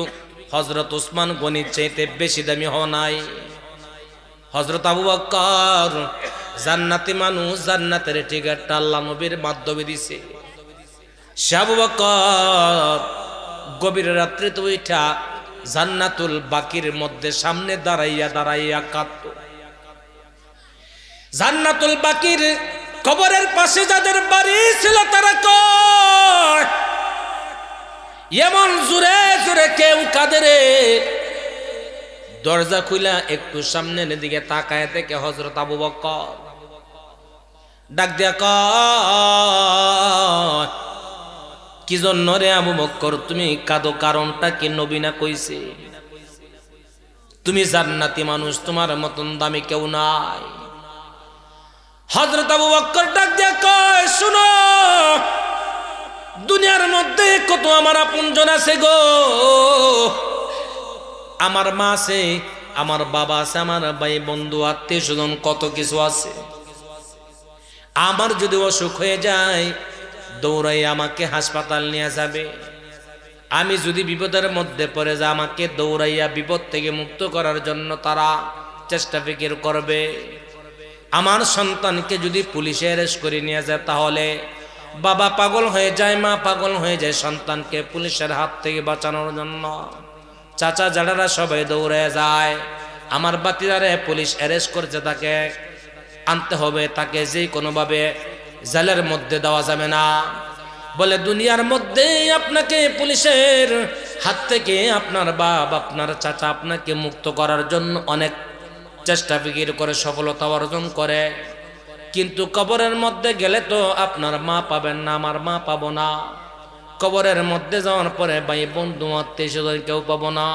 হযরত উসমান গনির চাইতে বেশি দামি হও নাই। হযরত আবু বকর জান্নাতি মানুষ, জান্নাতের টিকিটটা আল্লাহ নবীর মাধ্যমে দিছে। সে আবু বকর গভীর রাত্রিতে উঠা জান্নাতুল বাকির মধ্যে সামনে দাঁড়াইয়া দাঁড়াইয়া কাঁদতো। জান্নাতুল বাকির কবরের পাশে যাদের বাড়ি ছিল তারা কয়, এমন জোরে জোরে কেউ কাঁদে রে। দরজা খুলা একটু সামনের দিকে তাকায় থেকে হযরত আবু বকর ডাক দিয়া কয়, কি জন্য রে আবু বকর তুমি কাঁদো, কারণটা কি? নবী না কইছে তুমি জান্নাতি মানুষ, তোমার মতন দামি কেউ নাই। হযরত আবু বকর ডাক দিয়া কয়, শুনো, দুনিয়ার মধ্যে কত আমার আপনজন আছে গো, আমার মা আছে, আমার বাবা আছে, আমার ভাই বন্ধু আত্মীয় স্বজন কত কিছু আছে। আমার যদি অসুখ হয়ে যায় দৌড়াই আমাকে হাসপাতাল নিয়ে যাবে, আমি যদি বিপদের মধ্যে পড়ে যা আমাকে দৌড়াইয়া বিপদ থেকে মুক্ত করার জন্য তারা চেষ্টা ফিকির করবে। আমার সন্তানকে যদি পুলিশে অ্যারেস্ট করে নিয়ে যায় তাহলে বাবা পাগল হয়ে যায়, মা পাগল হয়ে যায় সন্তানকে পুলিশের হাত থেকে বাঁচানোর জন্য। চাচা জাডারা সবাই দৌড়ে যায়, আমার বাতিদারে পুলিশ অ্যারেস্ট করছে, তাকে আনতে হবে, তাকে যে কোনোভাবে জেলের মধ্যে দেওয়া যাবে না। বলে দুনিয়ার মধ্যে আপনাকে পুলিশের হাত থেকে আপনার বাপ আপনার চাচা আপনাকে মুক্ত করার জন্য অনেক চেষ্টা ফিকির করে সফলতা অর্জন করে, কিন্তু কবরের মধ্যে গেলে তো আপনার মা পাবেন না, আমার মা পাবো না। কবরের মধ্যে যাওয়ার পরে ভাই বন্ধু আত্মীয় স্বজন কেউ পাবো না।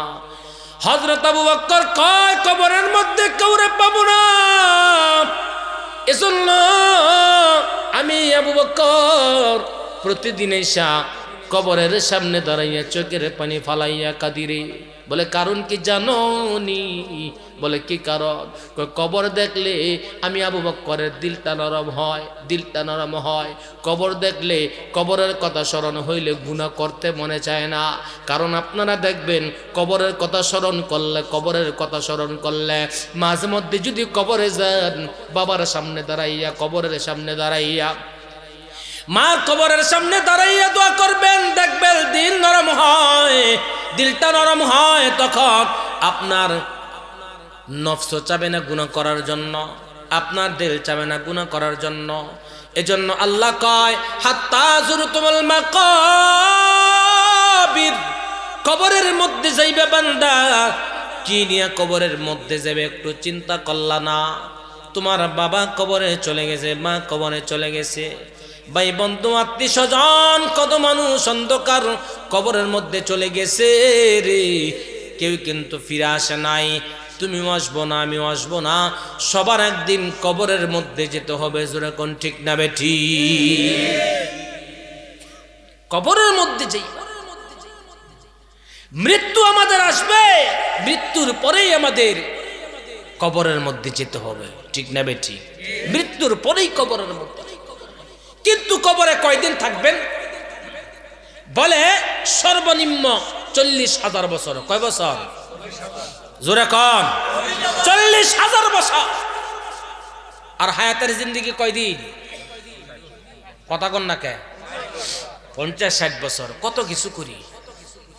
হযরত আবু বকর কয়, কবরের মধ্যে কাউরে পাবো না, এজন্য আমি আবু বকর প্রতিদিন এসা কবরের সামনে দাঁড়াইয়া চোখের পানি ফালাইয়া কাঁদিরে। বলে কারণ কি জানো নি? বলে কি কারণ? কবর দেখলে আমি আবু বকরের দিলটা নরম হয়, দিলটা নরম হয়। কবর দেখলে কবরের কথা স্মরণ হইলে গুনাহ করতে মনে চায় না। কারণ আপনারা দেখবেন কবরের কথা স্মরণ করলে, কবরের কথা স্মরণ করলে মাঝে মধ্যে যদি কবরে যান, বাবার সামনে দাঁড়াইয়া, কবরের সামনে দাঁড়াইয়া, মা কবরের সামনে দাঁড়াইয়া দোয়া করবেন, দেখবেন দিল নরম হয়, দিলটা নরম হয়। তখন আপনার নফস চাবে না গুনাহ করার জন্য, আপনার দিল চাবে না গুনাহ করার জন্য। এজন্য আল্লাহ কয়, হাত্তা যুরতুমুল মাকাবির, কবরের মধ্যে যাইবে বান্দা, কি নিয়ে কবরের মধ্যে যাবে একটু চিন্তা করলা না? তোমার বাবা কবরে চলে গেছে, মা কবরে চলে গেছে, ভাই বন্ধু আত্মীয় স্বজন কত মানুষ অন্ধকার কবরের মধ্যে চলে গেছে রে, কেউ কিন্তু ফিরে আসে নাই। তুমিও আসবো না, আমিও আসবো না, সবার একদিন কবরের মধ্যে যেতে হবে। জোরে কোন ঠিক না বেঠি? কবরের মধ্যে যাই, মৃত্যু আমাদের আসবে, মৃত্যুর পরেই আমাদের কবরের মধ্যে যেতে হবে, ঠিক না বেঠি? মৃত্যুর পরেই কবরের মধ্যে। কিন্তু কবরে কয়দিন থাকবেন? বলে সর্বনিম্ন 40,000 বছর। কয় বছর? জোরে কম। 40,000 বছর। আর হায়াতের জিন্দেগি কয়দিন? কথা কন না কে? 50-60 বছর। কত কিছু করি,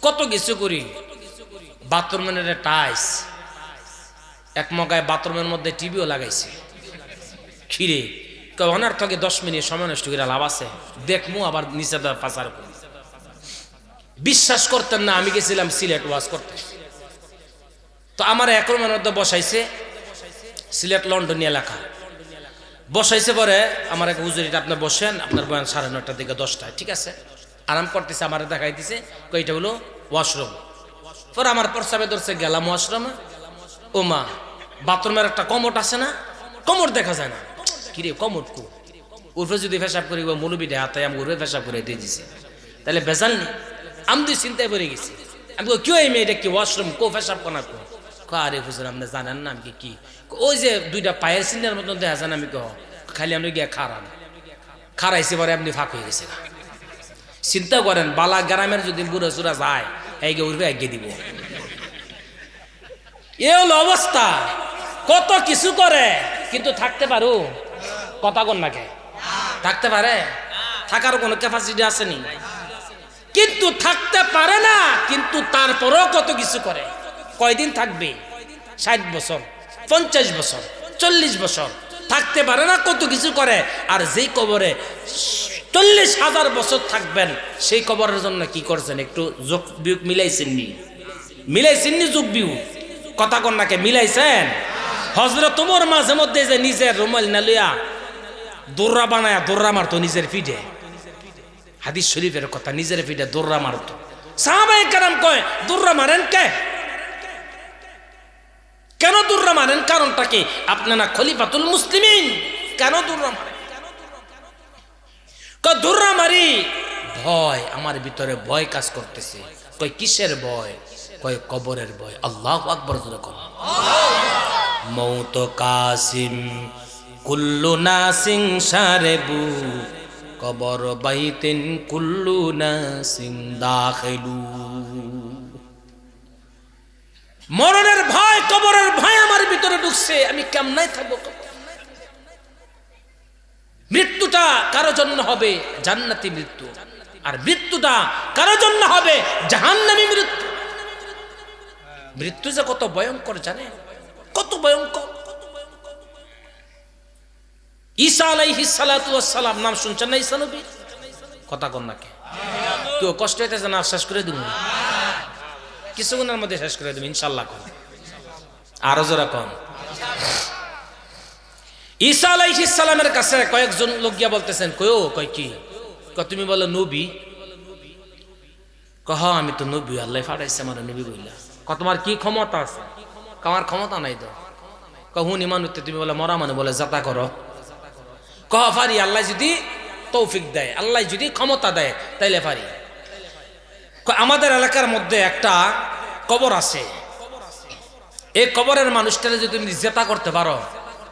কত কিছু করি। বাথরুমের টাইস, এক মগায় বাথরুমের মধ্যে টিভিও লাগাইছে, খিরে অনার্থকে 10 মিনিট সময় নষ্ট করে লাভ আছে, দেখমু আবার নিচে পাচার করি। বিশ্বাস করতেন না, আমি গেছিলাম সিলেট ওয়াজ করতে, তো আমার এক রুমের মধ্যে বসাইছে, সিলেট লন্ডন এলাকা বসাইছে। পরে আমার এক হুজুরিটা, আপনি বসেন, আপনার বয়ান 9:30 থেকে 10টায়, ঠিক আছে? আরাম করতেছে, আমার দেখাই দিছে, কইটা হলো ওয়াশরুম। পরে আমার প্রস্রাবে ধরছে, গেলাম ওয়াশরুমে। ও মা, বাথরুমের একটা কমোট আছে না, কমোট দেখা যায় না। কিরে কমোট কো? উর্ফে যদি পেশাব করি মৌলবীটা হাতে আমি উর্ফে পেশাব করে দিয়ে দিছি, তাহলে বেজাল নেই। আমি দুই চিন্তায় পড়ে গেছি। আমি কেউ এই মেয়েটা কি ওয়াশরুম কো, পেশাব কোনা কো? আরে হুজুর আপনি জানেন না আমি কি? ওই যে দুইটা পায়ের চিন্তার মতন দেখা যায় না, আমি কহ খালি আমি গিয়ে খারাইছি, পরে আপনি ফাঁক হয়ে গেছে। চিন্তা করেন, বালা গ্রামের যদি বুড়ো চূড়া যায়, এই গে উঠবে এগিয়ে দিব। এ হলো অবস্থা। কত কিছু করে, কিন্তু থাকতে পারো? কথা কোন নাকে? থাকতে পারে? থাকার কোনো ক্যাপাসিটি আসেনি, কিন্তু থাকতে পারে না। কিন্তু তারপরও কত কিছু করে। কয়দিন থাকবে? 60 বছর, 50 বছর, 40 বছর, থাকতে পারে না, কত কিছু করে। আর যেই কবরে 40,000 বছর থাকবেন, সেই কবরের জন্য কি করছেন? একটু যোগ বিয়োগ মিলাইছেননি? মিলাইছেননি যোগ বিয়োগ? কথা কন্যাকে মিলাইছেন? হযরত ওমর মাঝে মধ্যে যে নিজের রুমাল না লইয়া দৌড়া বানায়া দৌড়া মারতো নিজের পিঠে, হাদিস শরীফের কথা, নিজের পিঠে দৌড়া মারতো। সাহাবায়ে কেরাম কয়, দৌড়া মারেন কে? কেন দৌড়া মারেন? কারণটা কি? আপনি না খলিফাতুল মুসলিমিন, কেন দৌড়া মারেন? কয় দৌড়া মারি, ভয়, আমার ভিতরে ভয় কাজ করতেছে। কয় কিসের ভয়? কয় কবরের ভয়। আল্লাহু আকবার জোরে কর। মৌত কাসিম কুল্লু নাসিং শারেবু, কবর বাইতিন কুল্লু নাসিং দাখিলু। মরণের ভয়, কবরের ভয় আমার ভিতরে ঢুকছে, আমি কেমনে থাকবো? মৃত্যুটা কারো জন্য হবে জান্নাতি মৃত্যু, আর মৃত্যুটা কারো জন্য হবে জাহান্নামী মৃত্যু। মৃত্যু যে কত ভয়ঙ্কর জানেন? কত ভয়ঙ্কর। ঈসা আলাইহিস সালাতু ওয়াস সালাম, নাম শুনছেন না ঈসা নবী? কথা কন নাকি? তো কষ্ট হইতেছে না? শেষ করে দিব কিছুক্ষণের মধ্যে, শেষ করে দেব ইনশাআল্লাহ। কোন আরো জোরে কোন। ঈসা আলাইহিস সালামের কাছে কয়েকজন লোক গিয়া বলতেছেন, কয় কি? তুমি বলো নবী? কহ আমি তো নবী, আল্লাহ পাঠাইছে আমার নবী বইলা। তোমার কি ক্ষমতা আছে? আমার ক্ষমতা নাই তো। হুনি মানুষ, তুমি বলে মরা মানে বলে যাতা করো। কহ পারি, আল্লাহ যদি তৌফিক দেয়, আল্লাহ যদি ক্ষমতা দেয় তাইলে পারি। আমাদের এলাকার মধ্যে একটা কবর আছে, এই কবরের মানুষটারে যদি তুমি জেতা করতে পারো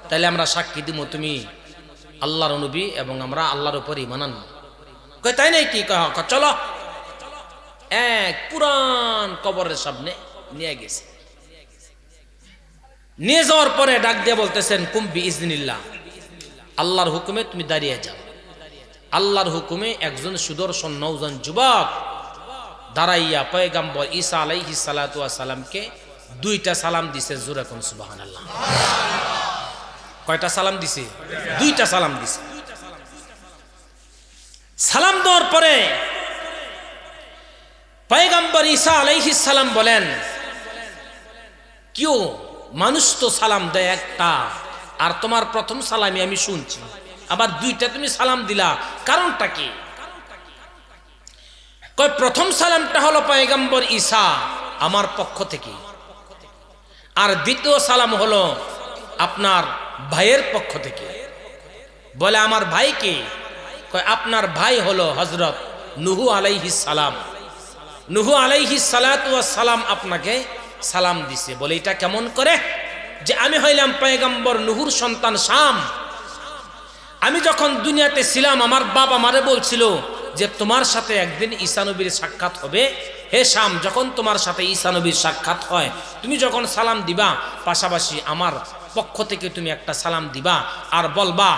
তাহলে আমরা সাক্ষী দিব তুমি আল্লাহর নবী এবং আমরা আল্লাহর উপর ঈমান আনবো। কই তাই নাই কি? চলো। এক পুরান কবরের সামনে নিয়ে গেছে। নিয়ে যাওয়ার পরে ডাক দিয়ে বলতেছেন, কুম বিইজনিল্লাহ, আল্লাহর হুকুমে তুমি দাঁড়িয়ে যাও। আল্লাহর হুকুমে একজন সুদর্শন নওজোয়ান যুবক দাঁড়াইয়া পয়গম্বর ঈসা আলাইহিস সালাতু ওয়াস সালামকে 2টা সালাম দিছে। জোরে কোন সুবহানাল্লাহ। কয়টা সালাম দিছে? 2টা সালাম দিছে। সালাম দেওয়ার পরে পয়গম্বর ঈসা আলাইহিস সালাম বলেন, কিও মানুষ তো সালাম দেয় একটা, আর তোমার প্রথম সালামই আমি শুনছি, আবার 2টা তুমি সালাম দিলা, কারণটা কি? কয় প্রথম সালামটা হলো পয়গম্বর ঈসা আমার পক্ষ থেকে, আর দ্বিতীয় সালাম হলো আপনার ভাইয়ের পক্ষ থেকে। বলে আমার ভাই কে? কয় আপনার ভাই হলো হযরত নূহ আলাইহিস সালাম। নূহ আলাইহিস সালাতু ওয়াস সালাম আপনাকে সালাম দিছে। বলে এটা কেমন করে? যে আমি হইলাম পয়গম্বর নূহুর সন্তান শাম। আমি যখন দুনিয়াতে ছিলাম আমার বাবা আমারে বলছিল যে তোমার সাথে একদিন ঈসা নবীর সাক্ষাৎ হবে। হে শাম, যখন তোমার সাথে ঈসা নবীর সাক্ষাৎ হয়, তুমি যখন সালাম দিবা পাশাপাশি আমার পক্ষ থেকে তুমি একটা সালাম দিবা, আর বলবা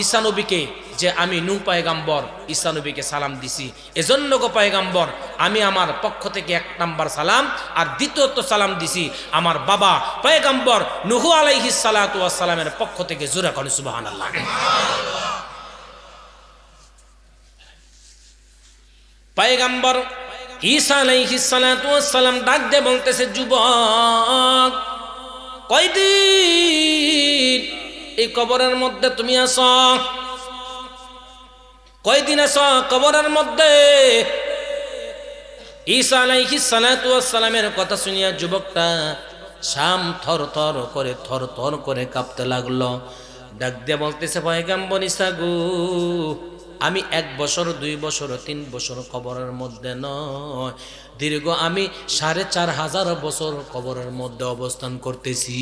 ঈসা নবীকে যে আমি নূহ পয়গম্বর ঈসা নবীকে সালাম দিছি, এজন্য গো পয়গম্বর আমি আমার পক্ষ থেকে 1 নাম্বার সালাম আর দ্বিতীয়ত সালাম দিছি আমার বাবা পয়গম্বর নূহ আলাইহিস সালাতু ওয়াস সালামের পক্ষ থেকে। জোরে করে সুবহানাল্লাহ। পয়গম্বর ঈসা আলাইহিস সালাতু ওয়াস সালাম ডাক দিয়ে বলতেছে, যুবক কয়দিন এই কবরের মধ্যে তুমি আছো? কয়দিন আছো কবরের মধ্যে? ঈসা আলাইহিস সালাতু ওয়াস সালামের কথা শুনিয়া যুবকটা শাম থর থর করে কাঁপতে লাগলো। ডাক দিয়ে বলতেছে, পয়গম্বর ঈসা গো, আমি 1 বছর 2 বছর 3 বছর কবরের মধ্যে নয়, দীর্ঘ আমি 4500 বছর কবরের মধ্যে অবস্থান করতেছি।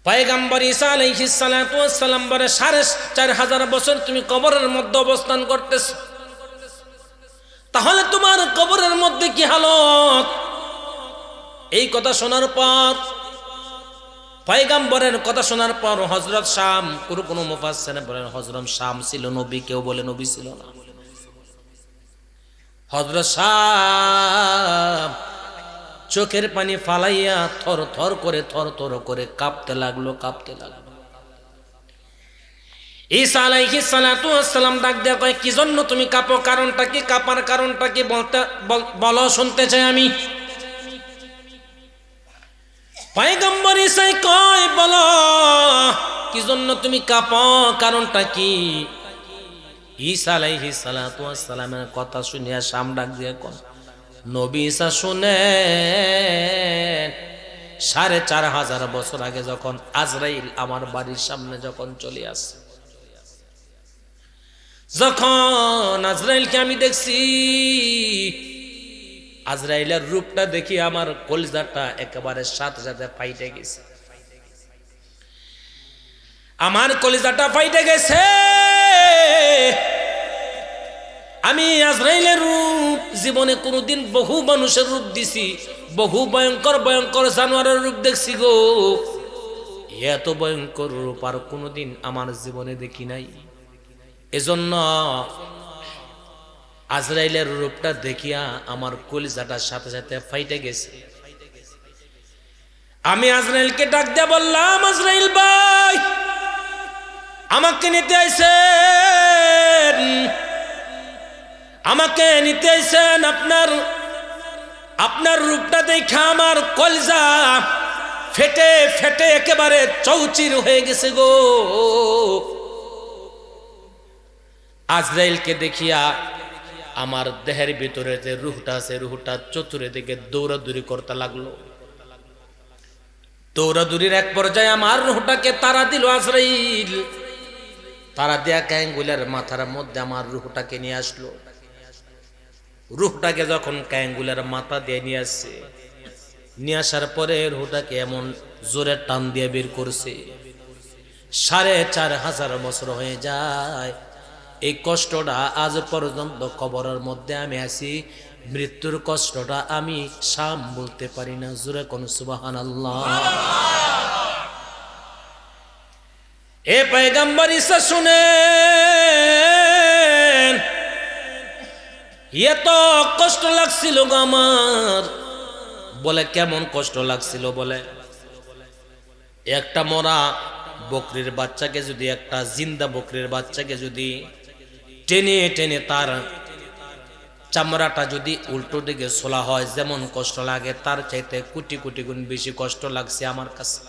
পয়গম্বর ঈসা আলাইহিস সালাতু ওয়াস সালাম বলে 4500 বছর তুমি কবরের মধ্যে অবস্থান করতেছ, তাহলে তোমার কবরের মধ্যে কি হালত? এই কথা শোনার পর, পয়গম্বরের কথা শোনার পর হযরত শাম, কোন মুফাসসির বলেন হযরত শাম ছিল নবী, কেউ বলে নবী ছিল না। হযরত শাম চোখের পানি ফালাইয়া থর থর করে কাঁপতে লাগলো। ঈসা আলাইহিস সালাতু ওয়াস সালাম ডাক দেয়া কয়, কি জন্য তুমি কাঁপো? কারণটা কি? কাঁপার কারণটা কি বলো, শুনতে চাই আমি। পয়গম্বর ঈসা কয়, বলো কি জন্য তুমি কাঁপো, কারণটা কি? ঈসা আলাইহিস সালাতু ওয়াস সালামের কথা শুনিয়া শাম ডাক দিয়ে কয়, নবী ঈসা শুনেন, ৪৫০০ বছর আগে যখন আজরাইল আমার বাড়ির সামনে যখন চলে আসে, যখন আজরাইলকে আমি দেখছি, আজরাইলের রূপটা দেখি আমার কলিজাটা একেবারে সাথে সাথে ফাইটে গেছে। আমার কলিজাটা ফাইটে গেছে। আমি আজরাইলের রূপ জীবনে কোনোদিন বহু মানুষের রূপ দিছি, বহু ভয়ঙ্কর জানোয়ারের রূপ দেখছি গো, এত ভয়ঙ্কর রূপ আর কোনোদিন আমার জীবনে দেখি নাই। এজন্য আজরাইলের রূপটা দেখিয়া আমার কলিজাটার সাথে সাথে ফাইটে গেছে। আমি আজরাইলকে ডাক দিয়ে বললাম, আজরাইল ভাই, আমাকে নিতে আইছেন, আমাকে নিতে আইছেন। আপনার রূপটা দেখে আমার কলিজা ফেটে ফেটে একেবারে চৌচির হয়ে গেছে গো। আজরাইলকে দেখিয়া আমার দেহের ভিতরে যে রুহটা আছে, রুহটা চতুর্দিকে দৌড়াদৌড়ি করতে লাগলো। দৌড়াদৌড়ির এক পর্যায়ে আমার রুহটাকে তারা দিল আজরাইল। তারা দেয়া ক্যাঙ্গুলের মাথার মধ্যে আমার রুহটাকে নিয়ে আসলো। রুহটাকে যখন ক্যাঙ্গুলের মাথা দিয়ে নিয়ে আসছে, নিয়ে আসার পরে রুহটাকে এমন জোরে টান দিয়ে বের করছে। ৪৫০০ বছর হয়ে যায়। এই কষ্টটা আজ পর্যন্ত কবরের মধ্যে আমি আছি, মৃত্যুর কষ্টটা আমি শাম বলতে পারি না। জোরে কোন সুবহানাল্লাহ। এ পয়গম্বর ঈসা শুনেন, এত কষ্ট লাগছিল গো আমার। বলে কেমন কষ্ট লাগছিল? বলে একটা মরা বকরির বাচ্চাকে যদি, একটা জিন্দা বকরির বাচ্চাকে যদি টেনে টেনে তার চামড়াটা যদি উল্টো দিকে ছোলা হয়, যেমন কষ্ট লাগে, তার চাইতে কোটি কোটি গুণ বেশি কষ্ট লাগছে আমার কাছে।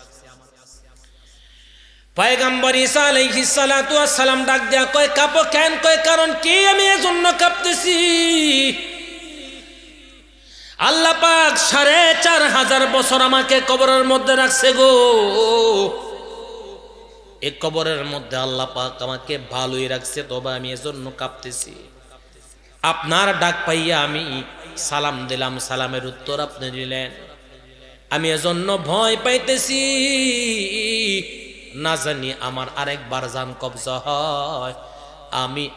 পয়গম্বর ঈসা আলাইহিস সালাতু ওয়াস সালাম ডাক দেয়া কয়, কাঁপো কেন? কয় কারণ কি? আমি এজন্য কাঁপতেছি, আল্লাহ পাক ৪৫০০ বছর আমাকে কবরের মধ্যে রাখছে গো। এই কবরের মধ্যে আল্লাহ পাক আমাকে ভালোই রাখছে, তবে আমি এজন্য কাঁপতেছি। আপনার ডাক পাইয়া আমি সালাম দিলাম, সালামের উত্তর আপনি দিলেন, আমি এজন্য ভয় পাইতেছি, না জানি আমার আরেকবার জান কবজা হয়।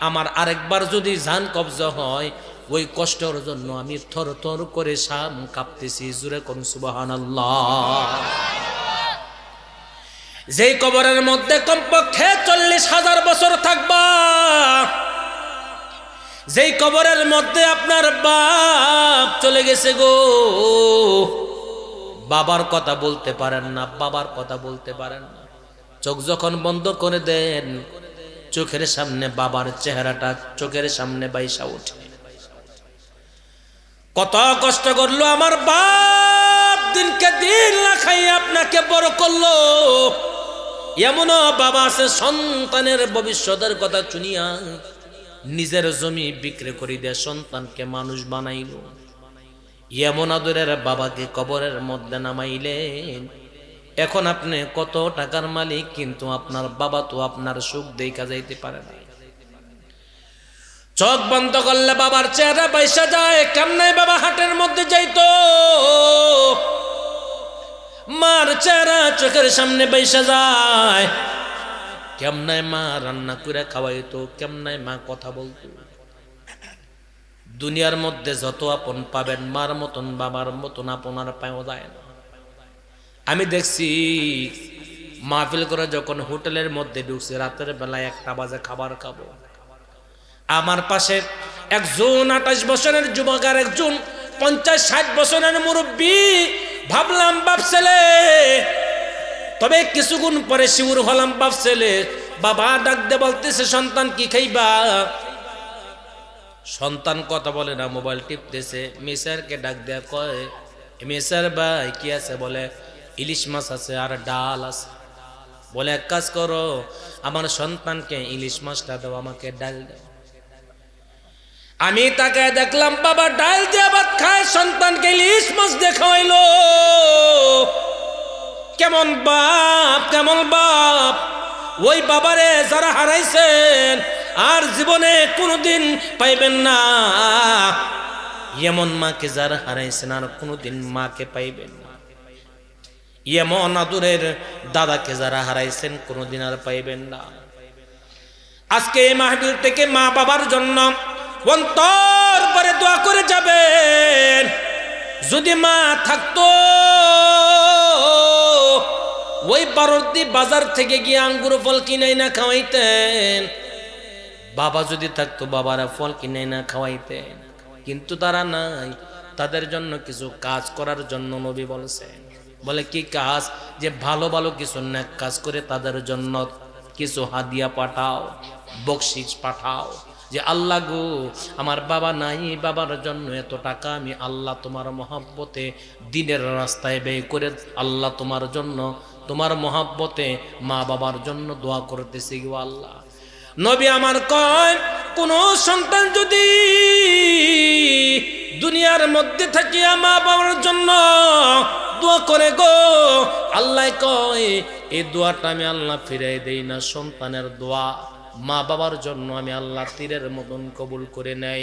আমার আরেকবার যদি জান কবজা হয়, ওই কষ্টের জন্য আমি থর থর করে শাম কাঁপতেছি। জোরে কোন সুবহানাল্লাহ। যেই কবরের মধ্যে কমপক্ষে ৪০,০০০ বছর থাকবা, যেই কবরের মধ্যে আপনার বাপ চলে গেছে গো, বাবার কথা বলতে পারেন না, বাবার কথা বলতে পারেন না। চোখ যখন বন্ধ করে দেন, চোখের সামনে বাবার চেহারাটা চোখের সামনে বাইসা ওঠে। কত কষ্ট করলো আমার বাপ, দিনকে দিন না খাইয়ে আপনাকে বড় করলো। এমনও বাবা আছে সন্তানের ভবিষ্যতের কথা শুনিয়া নিজের জমি বিক্রি করে দিয়ে সন্তানকে মানুষ বানাইল। এমন আদরের বাবাকে কবরের মধ্যে নামাইলেন। এখন আপনি কত টাকার মালিক, কিন্তু আপনার বাবা তো আপনার সুখ দেখা যাইতে পারে না। চোখ বন্ধ করলে বাবার চেহারা বাইসা যায়। কেমনে বাবা হাটের মধ্যে যাইতো, মার চেহারা চোখের সামনে বাইসা যায়। কেমনে মা রান্না করে খাওয়াইতো, কেমনে মা কথা বলতো। দুনিয়ার মধ্যে যত আপন পাবেন, মার মতন বাবার মতন আপন আর পাওয়া যায় না। আমি দেখছি মাহফিল করে যখন হোটেলের মধ্যে ঢুকছি, রাতের বেলায় 1টা বাজে খাবার খাবো, আমার পাশে একজন 28 বছরের যুবক আর একজন 50-60 বছরের মুরব্বী, ভাবলাম বাপ ছেলে, তবে কিছুক্ষণ পরে শিউর হলাম বাপ ছেলে। বাবা ডাক দে বলতেছে, সন্তান কি খাইবা? সন্তান কথা বলে না, মোবাইল টিপতেছে। মিসারকে ডাক দেয়া কয়, মিসার ভাই কি আছে? বলে ইলিশ মাছ আছে আর ডাল আছে। বলে এক কাজ করো, আমার সন্তানকে ইলিশ মাছটা দাও, আমাকে ডাল দাও। আমি তাকে দেখলাম বাবা ডাল দিয়ে ভাত খায়, সন্তানকে ইলিশ মাছ দেখা হইলো। কেমন বাপ, কেমন বাপ! ওই বাবারে যারা হারাইছেন আর জীবনে কোনোদিন পাইবেন না, এমন মাকে যারা হারাইছেন আর কোনোদিন মাকে পাইবেন না। এমন আদরের দাদাকে যারা হারাইছেন কোনোদিন আর পাইবেন না। আজকে এই মাহফিল থেকে মা বাবার জন্য অন্তর করে দোয়া করে যাবেন। যদি মা থাকতো, ওই বারোটি বাজার থেকে গিয়ে আঙ্গুর ফল কিনে না খাওয়াইতেন। বাবা যদি থাকতো, বাবারা ফল কিনে না খাওয়াইতেন। কিন্তু তারা নাই, তাদের জন্য কিছু কাজ করার জন্য নবী বলছেন। বলে কি কাজ? যে ভালো ভালো কিছু নেক কাজ করে তাদের জন্য কিছু হাদিয়া পাঠাও, বকশিশ পাঠাও। যে আল্লাহ গো, আমার বাবা নাই, বাবার জন্য এত টাকা আমি আল্লাহ তোমার মহব্বতে দিনের রাস্তায় ব্যয় করে আল্লাহ তোমার জন্য, তোমার মহব্বতে মা বাবার জন্য দোয়া করতেছি গো আল্লাহ। নবী আমার কয়, কোন সন্তান যদি দুনিয়ার মধ্যে থাকিয়া মা বাবার জন্য দোয়া করে গো, আল্লাহ কয় এই দোয়াটা আমি আল্লাহ ফিরাই দেই না। সন্তানের দোয়া মা বাবার জন্য আমি আল্লাহ তীরের মতন কবুল করে নেই।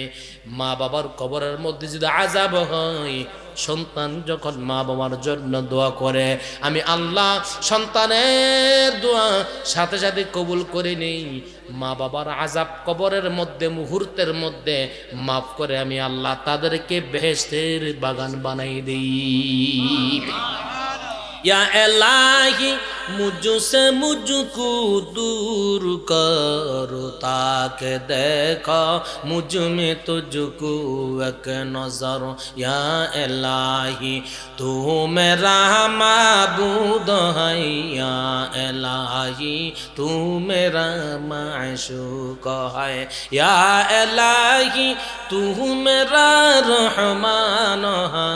মা বাবার কবরের মধ্যে যদি আযাব হয়, সন্তান যখন মা বাবার জন্য দোয়া করে, আমি আল্লাহ সন্তানের দোয়া সাথে সাথে কবুল করে নেই। মা বাবার আযাব কবরের মধ্যে মুহূর্তের মধ্যে মাফ করে আমি আল্লাহ তাদেরকে বেহেশতের বাগান বানাই দেই। या इलाही मुझसे मुझको दूर करो, ताकि देखो मुझ में तुझको एक नजर। या इलाही तू मेरा माबूद है, या इलाही तू मेरा माशूक है, या इलाही तू मेरा रहमान है,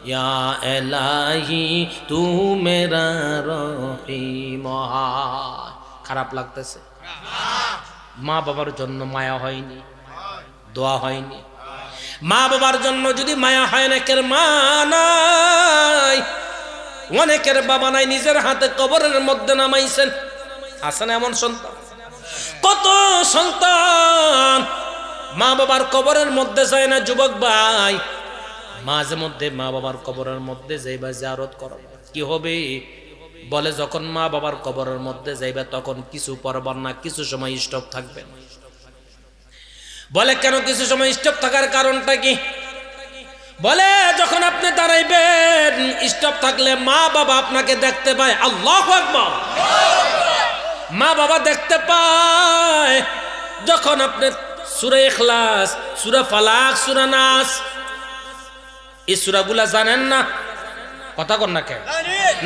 या इलाही तू मेरा रहीम। খারাপ লাগতেছে? মা বাবার জন্য মায়া হয়নি, দোয়া হয়নি। মা বাবার জন্য যদি মায়া হয়, অনেকের মা নাই, অনেকের বাবা নাই, নিজের হাতে কবরের মধ্যে নামাইছেন। আছে না এমন সন্তান? কত সন্তান মা বাবার কবরের মধ্যে যায় না। যুবক ভাই, মাঝে মধ্যে মা বাবার কবরের মধ্যে যাইবা, জিয়ারত করো। কি হবে? বলে যখন মা বাবার কবরের মধ্যে যাইবা তখন কিছু পড়বার না, কিছু সময় স্টপ থাকবে। বলে কেন কিছু সময় স্টপ থাকার কারণটা কি? বলে যখন আপনি দাঁড়াইবেন, স্টপ থাকলে মা বাবা আপনাকে দেখতে পায়। আল্লাহু আকবার! মা বাবা দেখতে পায় যখন আপনি সূরা ইখলাস, সূরা ফালাক, সূরা নাস, এই সূরাগুলা জানেন না? কথা কন না কেন?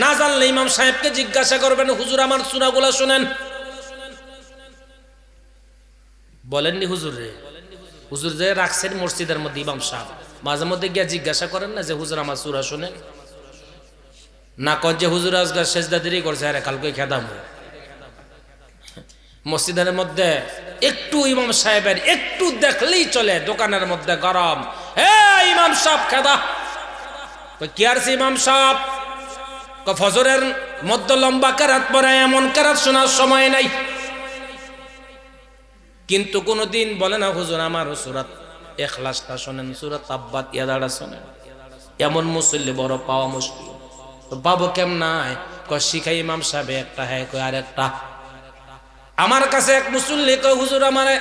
না জানলে ইমাম সাহেবকে জিজ্ঞাসা করবেন, হুজুর আমার সূরাগুলা শুনেন। বলেননি হুজুর রে? হুজুর যে রাখছেন মসজিদের মধ্যে ইমাম সাহেব, মাঝে মধ্যে গিয়ে জিজ্ঞাসা করেন না যে হুজুর আমার সূরা শুনেন? না কন যে হুজুর আজকাল সেজদা দেরি করছে, আরে কালকে খেদাম। মসজিদের মধ্যে একটু ইমাম সাহেবের একটু দেখলেই চলে, দোকানের মধ্যে গরম, হে ইমাম সাহেব খেদা। কি আর ইমাম সাহেব ফজরের মধ্যে লম্বা কেরাত পড়ে, এমন কেরাত শোনার সময় নাই। কিন্তু কোনদিন বলে না হুজুর আমার সূরা ইখলাসটা শোনেন, সূরা তাব্বাত ইয়াদাটা শোনেন। এমন মুসল্লি বড় পাওয়া মুশকিল। তো পাবো কেমনায়? শিখাই ইমাম সাহেব একটা, হ্যাঁ কই আর একটা। আমার কাছে এক মুসল্লি কয় হুজুর আমারে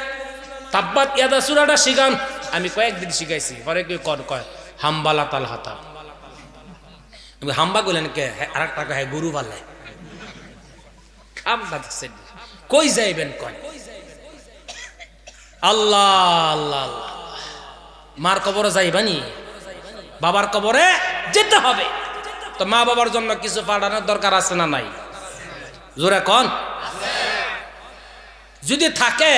তাব্বাত ইয়াদা সূরাটা শিখান। আমি কয়েকদিন শিখাইছি, পরে কি কয় হাম্বালা তাল হাতা। হাম্বা কইলেন কে? আর একটা কয় গুরু ভালে। কই যাইবেন? কয় আল্লাহ আল্লাহ আল্লাহ। মার কবরে যাইবানি? বাবার কবরে যেতে হবে। তো মা বাবার জন্য কিছু পাঠানোর দরকার আছে না নাই? জোরে কোন। যদি থাকে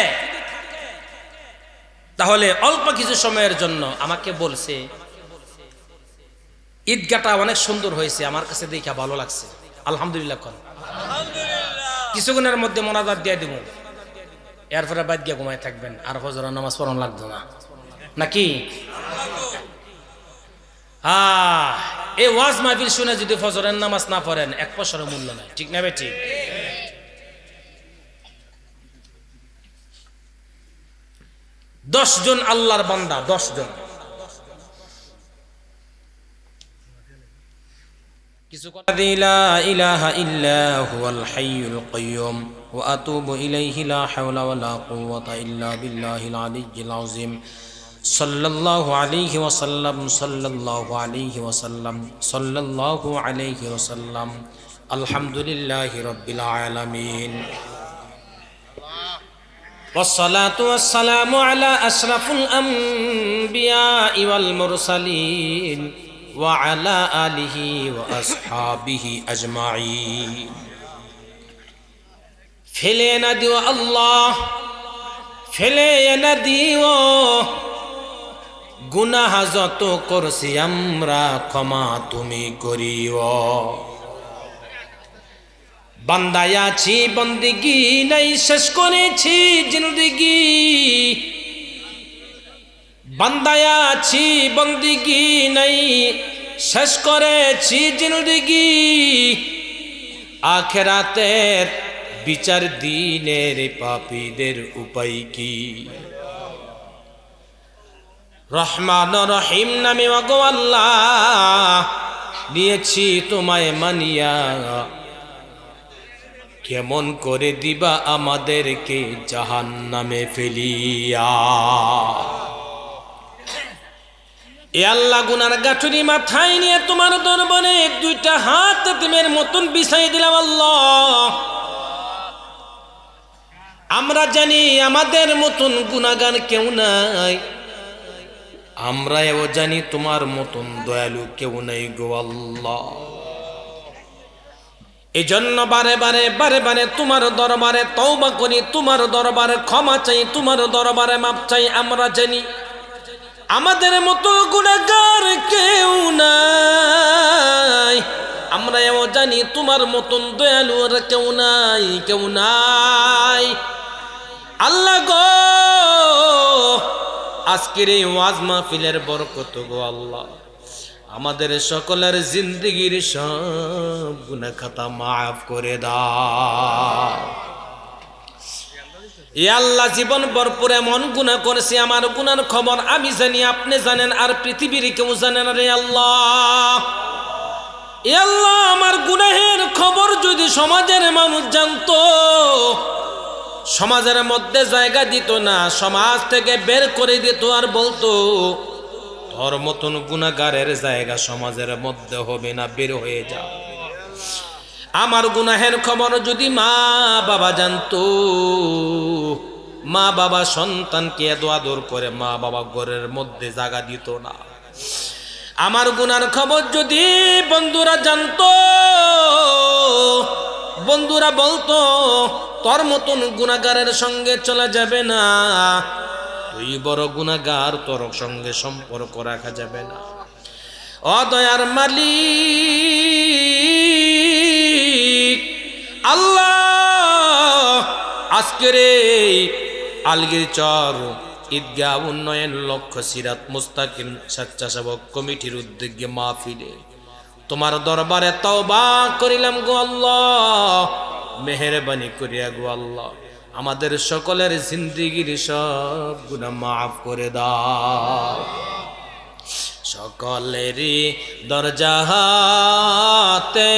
তাহলে অল্প কিছু সময়ের জন্য আমাকে বলছে ঈদগাটা অনেক সুন্দর হয়েছে, আমার কাছে দেখে ভালো লাগছে, আলহামদুলিল্লাহ কোন। কিছুক্ষণের মধ্যে মোনাজাত দিয়ে দিব, এরপরে বাদ গিয়ে ঘুমায় থাকবেন, আর ফজরের নামাজ পড়ানো লাগতো না নাকি? এই ওয়াজ মাহফিল শুনে যদি ফজরের নামাজ না পড়েন এক পয়সারও মূল্য নাই, ঠিক না বেটি? 10 জন আল্লাহর বান্দা, 10 জন কিছু কথা লা ইলাহা ইল্লা হুয়াল হাইয়ুল কাইয়্যুম ওয়া আতুবু ইলাইহি লা হাওলা ওয়া লা কুওয়াতা ইল্লা বিল্লাহিল আলিয়্যিল আযীম সাল্লাল্লাহু আলাইহি ওয়াসাল্লাম সাল্লাল্লাহু আলাইহি ওয়াসাল্লাম সাল্লাল্লাহু আলাইহি ওয়াসাল্লাম আলহামদুলিল্লাহি রাব্বিল আলামিন والصلاة والسلام على أشرف الأنبياء والمرسلين وعلى آله وأصحابه أجمعين ফেলে না দিও আল্লাহ, ফেলে না দিও, গুনাহ যত করছি আমরা ক্ষমা তুমি করিও। বান্দায় আছি বন্দিগি নাই, শেষ করেছি জিন্দেগি। বান্দায় আছি বন্দিগি নাই, শেষ করেছি জিন্দেগি। আখিরাতের বিচার দিনের পাপীদের উপায় কি? রহমান রহিম নামে ওগো আল্লাহ নিয়েছি তোমায় মানিয়া, কেমন করে দিবা আমাদেরকে জাহান্নামে ফেলিয়া। এ আল্লাহ গুনার গাঁঠুরি মাথায় নিয়ে তোমার দরবারে দুইটা হাত এতিমের মতন বিছাই দিলাম আল্লাহ। আমরা জানি আমাদের মতন গুনাহগার কেউ নাই, আমরা এও জানি তোমার মতন দয়ালু কেউ নাই গো আল্লাহ। এই জন্য বারে বারে তোমার দরবারে তওবা করি, তোমার দরবারে ক্ষমা চাই, তোমার দরবারে মাপ চাই। আমরা জানি আমাদের মতো গুনাহগার কেউ নাই, আমরা এও জানি তোমার মতন দয়ালু আর কেউ নাই, কেউ নাই। আল্লাহ গো, আজকের এই ওয়াজ মাহফিলের বরকত গো আল্লাহ আমাদের সকলের জিন্দেগির সব গুনাহ খাতা মাফ করে দাও। এ আল্লাহ, জীবন ভরপুর এমন গুনাহ করেছি, আমার গুনার খবর আমি জানি, আপনি জানেন, আর পৃথিবীর কেউ জানে না রে আল্লাহ। এ আল্লাহ, আমার গুনাহের খবর যদি সমাজের মানুষ জানতো, সমাজের মধ্যে জায়গা দিত না, সমাজ থেকে বের করে দিত, আর বলতো তোর মতন গুনাহগারের জায়গা সমাজের মধ্যে হবে না, বের হয়ে যা। আমার গুনাহের খবর যদি মা বাবা জানতো, মা বাবা সন্তানকে এত আদর করে, মা বাবা ঘরের মধ্যে জায়গা দিত না। আমার গুনার খবর যদি বন্ধুরা জানতো, বন্ধুরা বলতো তোর মতন গুনাহগারের সঙ্গে চলা যাবে না, তুই বড় গুনাহগার, তোর সঙ্গে সম্পর্ক রাখা যাবে না। ও দয়ার মালিক আল্লাহ, আজকের এই আলগিরচর ঈদগাহ উন্নয়ন লক্ষ্য সিরাত মুস্তাকিম স্বেচ্ছাসেবক কমিটির উদ্যোগে মাহফিলে তোমার দরবারে তওবা করিলাম গো আল্লাহ, মেহেরবানি করিয়া গো আল্লাহ আমাদের সকলের জিন্দেগির সব গুনাহ মাফ করে দাও। সকলেরই দরজাতে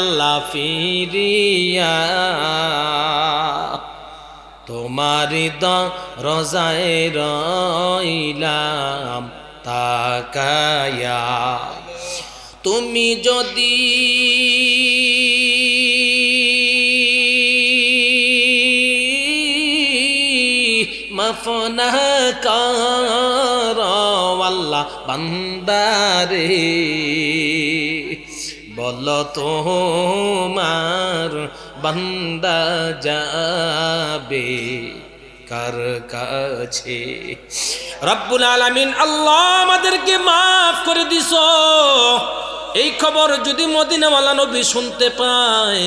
আল্লাহ ফিরিয়া তোমারি দরজায় রইলাম তাকায়া। তুমি যদি মাফ না করো আল্লাহ আল্লাহ বান্দারে বলো তোমার বান্দা যাবে কার কাছে। রব্বুল আলামিন আল্লাহ আমাদেরকে মাফ করে দিছো। এই খবর যদি মদিনাওয়ালা নবী শুনতে পায়,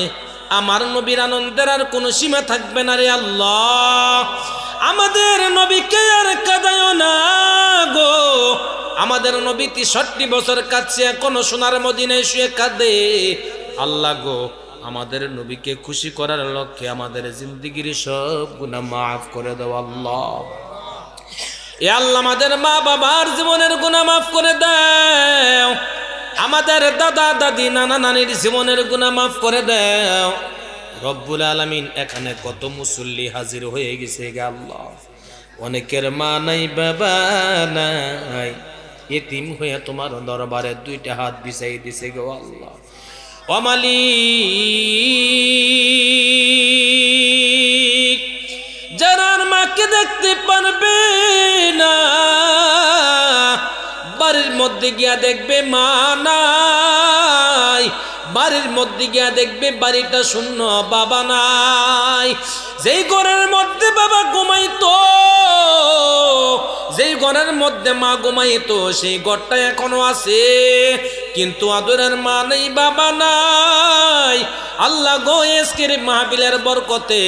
আমার নবীর আনন্দের আর কোনো সীমা থাকবে না রে আল্লাহ। আমাদের নবীকে আর কাঁদায় না গো। আমাদের নবী ৬৩ বছর কাছে এখনো সোনার মদিনায় শুয়ে কাঁদে। আল্লাহ গো, আমাদের নবীকে খুশি করার লক্ষ্যে আমাদের জিন্দেগির সব গুনাহ মাফ করে দাও আল্লাহ। এ আল্লাহ, আমাদের মা বাবার জীবনের গুনাহ মাফ করে দাও। আমাদের দাদা দাদি নানা নানির জীবনের গুনাহ মাফ করে দাও রব্বুল আলামিন। এখানে কত মুসল্লি হাজির হয়ে গেছে গে আল্লাহ। অনেকের মা নাই, বাবা নাই, এতিম হয়ে তোমার দরবারে 2টা হাত বিছাই দিছে গো আল্লাহ। ও মালিক, যারা মাকে দেখতে পারবে না, বাড়ির মধ্যে গিয়া দেখবে মা নাই, বাড়ির মধ্যে গিয়া দেখবে বাড়িটা শূন্য, বাবা নাই। যেই ঘরের মধ্যে বাবা ঘুমাইতো, যেই ঘরের মধ্যে মা ঘুমাইতো, সেই ঘরটা এখনো আছে, কিন্তু আদরের মা নেই, বাবা নাই। আল্লাহ গো, আজকের মাহফিলের বরকতে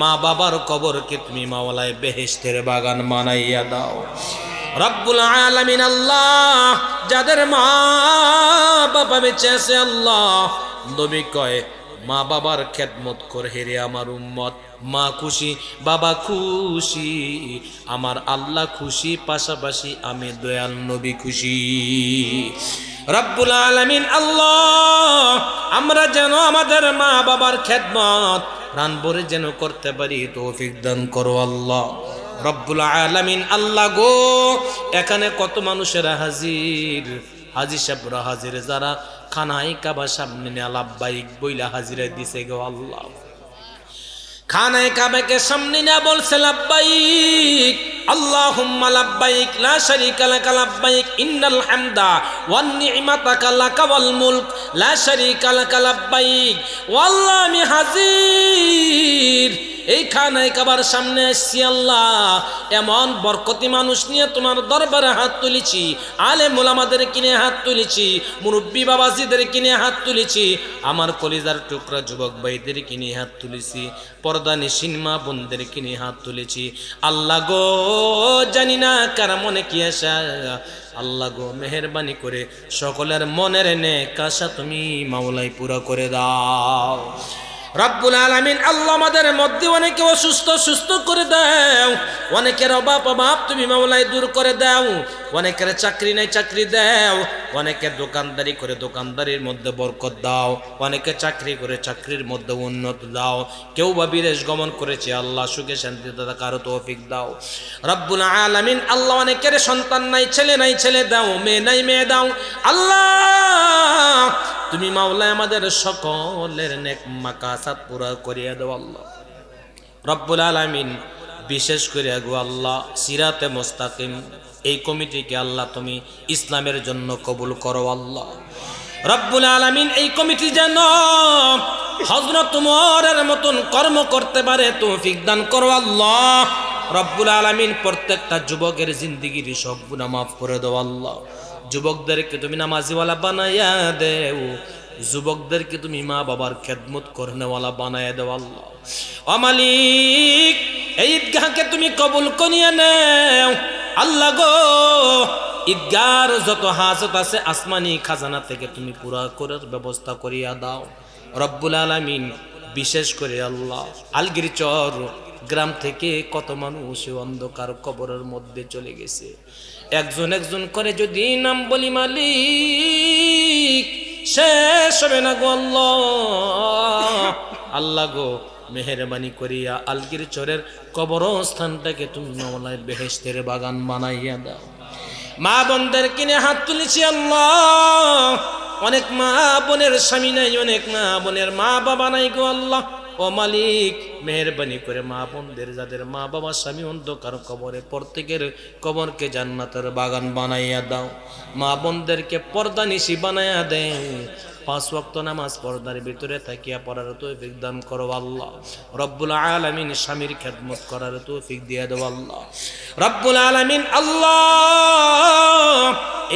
মা বাবার কবরকে তুমি মাওলায় বেহেশতের বাগান বানাইয়া দাও রব্বুল আলামিন। আল্লাহ, যাদের মা বাবা বেঁচে আছে আল্লাহ, নবী কয় মা বাবার খেদমত করে হেরে আমার উম্মত। মা খুশি, বাবা খুশি, আমার আল্লাহ খুশি, পাশাপাশি আমি দয়াল নবী খুশি রব্বুল আলামিন। আল্লাহ, আমরা যেন আমাদের মা বাবার খেদমত প্রাণ ভরে যেন করতে পারি, তৌফিক দান করো আল্লাহ রব্বুল আলামিন। আল্লাহ গো, এখানে কত মানুষেরা হাজির, হাজি সাহেবরা হাজির, যারা খানায় কাবা সামনে নিয়ে লাব্বাইক বইলা হাজিরা দিছে গো আল্লাহ। খানায় কাবাকে সামনে নিয়ে বলছে লাব্বাইক আল্লাহুম্মা লাব্বাইক লা শারীকা লাকা লাব্বাইক ইন্নাল হামদা ওয়ান নি'মাতাকা লাকা ওয়াল মুলক লা শারীকা লাকা লাব্বাইক। ও আল্লাহ, আমি হাজির, এই খানায় কাবার সামনে আসছি আল্লাহ। এমন বরকতি মানুষ নিয়ে তোমার দরবারে হাত তুলেছি, আলেম ওলামাদের কিনে হাত তুলেছি, মুরব্বী বাবাজিদের কিনে হাত তুলেছি, আমার কলিজার টুকরা যুবক ভাইদের কিনে হাত তুলেছি, পর্দানিশীন মা বোনদের কিনে হাত তুলেছি। আল্লাহ গো, জানি না কার মনে কি আশা, আল্লাহ গো মেহেরবানি করে সকলের মনের নেক আশা তুমি মাওলাই পুরা করে দাও রব্বুল আলামিন। আল্লাহ, আমাদের মধ্যে অনেকে অসুস্থ, সুস্থ করে দাও, অনেকের অভাব তুমি মাওলাই দূর করে দাও, অনেকের চাকরি নাই, চাকরি দাও, অনেকের দোকানদারি করে দোকানদারির মধ্যে বরকত দাও, অনেকে চাকরি করে চাকরির মধ্যে উন্নত দাও, কেউ বা বিদেশ গমন করেছে আল্লাহ সুখে শান্তিতে থাকার তৌফিক দাও রব্বুল আলামিন। আল্লাহ, অনেকের সন্তান নাই, ছেলে নাই, ছেলে দাও, মেয়ে নাই, মেয়ে দাও আল্লাহ। তুমি মাওলায় আমাদের সকলের নেক মাকাসাত পুরা করিয়া দাও আল্লাহ রব্বুল আলামিন। বিশেষ করে গো আল্লাহ, সিরাতে মুস্তাকিম এই কমিটিকে আল্লাহ তুমি ইসলামের জন্য কবুল করো আল্লাহ রব্বুল আলামিন। এই কমিটি যেন হযরত ওমরের মতন কর্ম করতে পারে তৌফিক দান করো আল্লাহ রব্বুল আলামিন। প্রত্যেকটা যুবকের জিন্দেগির সব গুনাহ মাফ করে দাও আল্লাহ। যুবকদেরকে তুমি নামাজিওয়ালা বানাইয়া দেও, যুবকদেরকে তুমি মা বাবার খেদমত করনেওয়ালা বানাইয়া দেও আল্লাহ। ও মালিক, এই ঈদগাহকে তুমি কবুল করিয়া নেও আল্লাহ গো। ঈদগাহর যত হাজত আছে আসমানি খাজানা থেকে তুমি পুরা করার ব্যবস্থা করিয়া দাও রব্বুল আলামিন। বিশেষ করে আল্লাহ, আলগিরচর গ্রাম থেকে কত মানুষ অন্ধকার কবরের মধ্যে চলে গেছে। একজন একজন করে যদি নাম বলি মালিক, শেষ হবে না গো আল্লাহ। আল্লাহ গো, মেহেরবানি করিয়া আলগিরচরের কবরস্থানটাকে তুমি মাওলায় বেহেশতের বাগান বানাইয়া দাও। মা বোনদের কিনে হাত তুলেছি আল্লাহ। অনেক মা বোনের স্বামী নাই, অনেক মা বোনের মা বাবা নাই গো আল্লাহ। ও মালিক মেহেরবানি করে মা বোনদের যাদের মা বাবা স্বামী অন্ধকার কবরে প্রত্যেকের কবরকে জান্নাতের বাগান বানাইয়া দাও মা বোনদেরকে পর্দা নিশি বানাইয়া দেয় 5 ওয়াক্ত নামাজ পর্দার ভিতরে থাকিয়া পড়ার তৌফিক দান করো আল্লাহ রব্বুল আলামিন স্বামীর খেদমত করার তৌফিক দিয়ে দাও আল্লাহ রব্বুল আলামিন আল্লাহ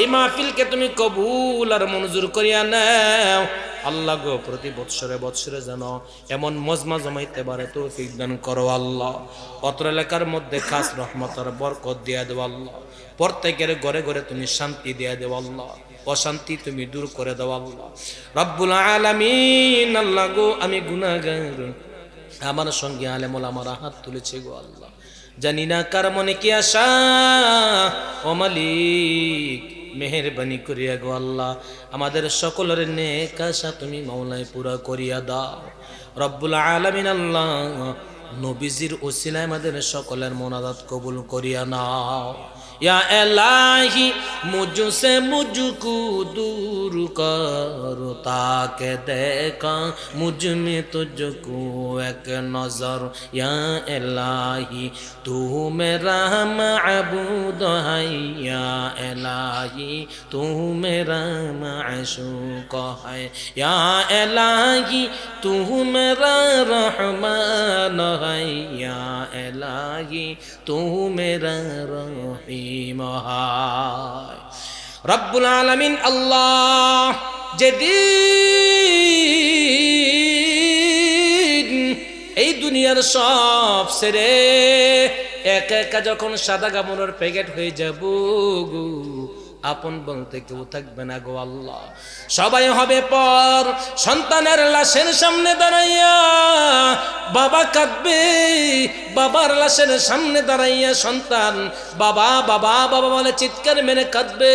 এই মাহফিলকে তুমি কবুল আর মঞ্জুর করিয়া নাও আল্লাহ গো প্রতি বৎসরে বৎসরে যেন এমন মজমা জমাইতে পারে তৌফিক দান করো আল্লাহ অত্র এলাকার মধ্যে খাস রহমতের বরকত দিয়া দেও আল্লাহ প্রত্যেকের ঘরে ঘরে তুমি শান্তি দিয়া দেও আল্লাহ অশান্তি তুমি দূর করে দাও আল্লাহ রব্বুল আলামিন আল্লাহ গো আমি গুনাহগার আমার সঙ্গে আলেম ওলামারা হাত তুলেছে গো আল্লাহ জানি না কার মনে কি আশা ও মালিক মেহেরবানি করিয়া গো আল্লাহ আমাদের সকলের নেক আশা তুমি মাওলায় পুরা করিয়া দাও রব্বুল আলামিন আল্লাহ নবীজির ওসিলায় আমাদের সকলের মোনাজাত কবুল করিয়া নাও या इलाही मुझसे मुझको दूर कर ताके देखा मुझ में तुझको एक नजर या इलाही तू मेरा माबूद है या इलाही तू मेरा माशूक है या इलाही तू मेरा रहमान है या इलाही तू मेरा रहीम है रब्बुल आलमीन अल्लाह যেদিন এই দুনিয়ার সব ছেড়ে একা একা যখন সাদা কাপড়ের প্যাকেট হয়ে যাব গো আপন বলতে কেউ থাকবে না গো আল্লাহ সবাই হবে পর সন্তানের লাশের সামনে দাঁড়াইয়া বাবা কাঁদবে বাবার লাশের সামনে দাঁড়াইয়া সন্তান বাবা বাবা বাবা বলে চিৎকার মেরে কাঁদবে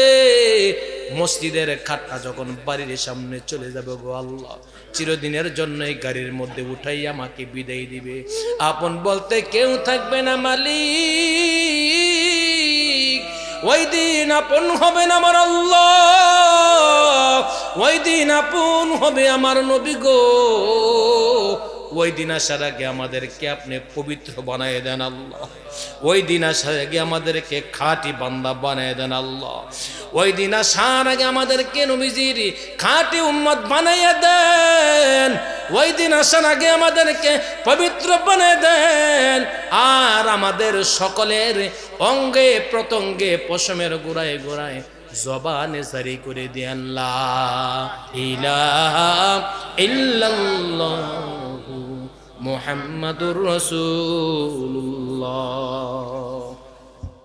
মসজিদের খাটটা যখন বাড়ির সামনে চলে যাবে গো আল্লাহ চিরদিনের জন্য এই গাড়ির মধ্যে উঠাইয়া আমাকে বিদায় দিবে আপন বলতে কেউ থাকবে না মালিক ওই দিন আপন হবে না আমার আল্লাহ ওই দিন আপন হবে আমার নবী গো ওই দিন আসার আগে আমাদেরকে আপনি পবিত্র বানায় দেন আল্লাহ ওই দিন আসার আগে আমাদেরকে খাঁটি বান্দা বানায় দেন আল্লাহ ওই দিন আসার আগে আমাদেরকে নবীজির খাঁটি উম্মত বানাইয়া দেন ওই দিন আসার আগে আমাদেরকে পবিত্র বানায় দেন আর আমাদের সকলের অঙ্গে প্রত্যঙ্গে পশমের গোড়ায় গোড়ায় জবানে জারি করে দেন লা ইলাহা ইল্লাল্লাহু মুহাম্মাদুর রাসূলুল্লাহ।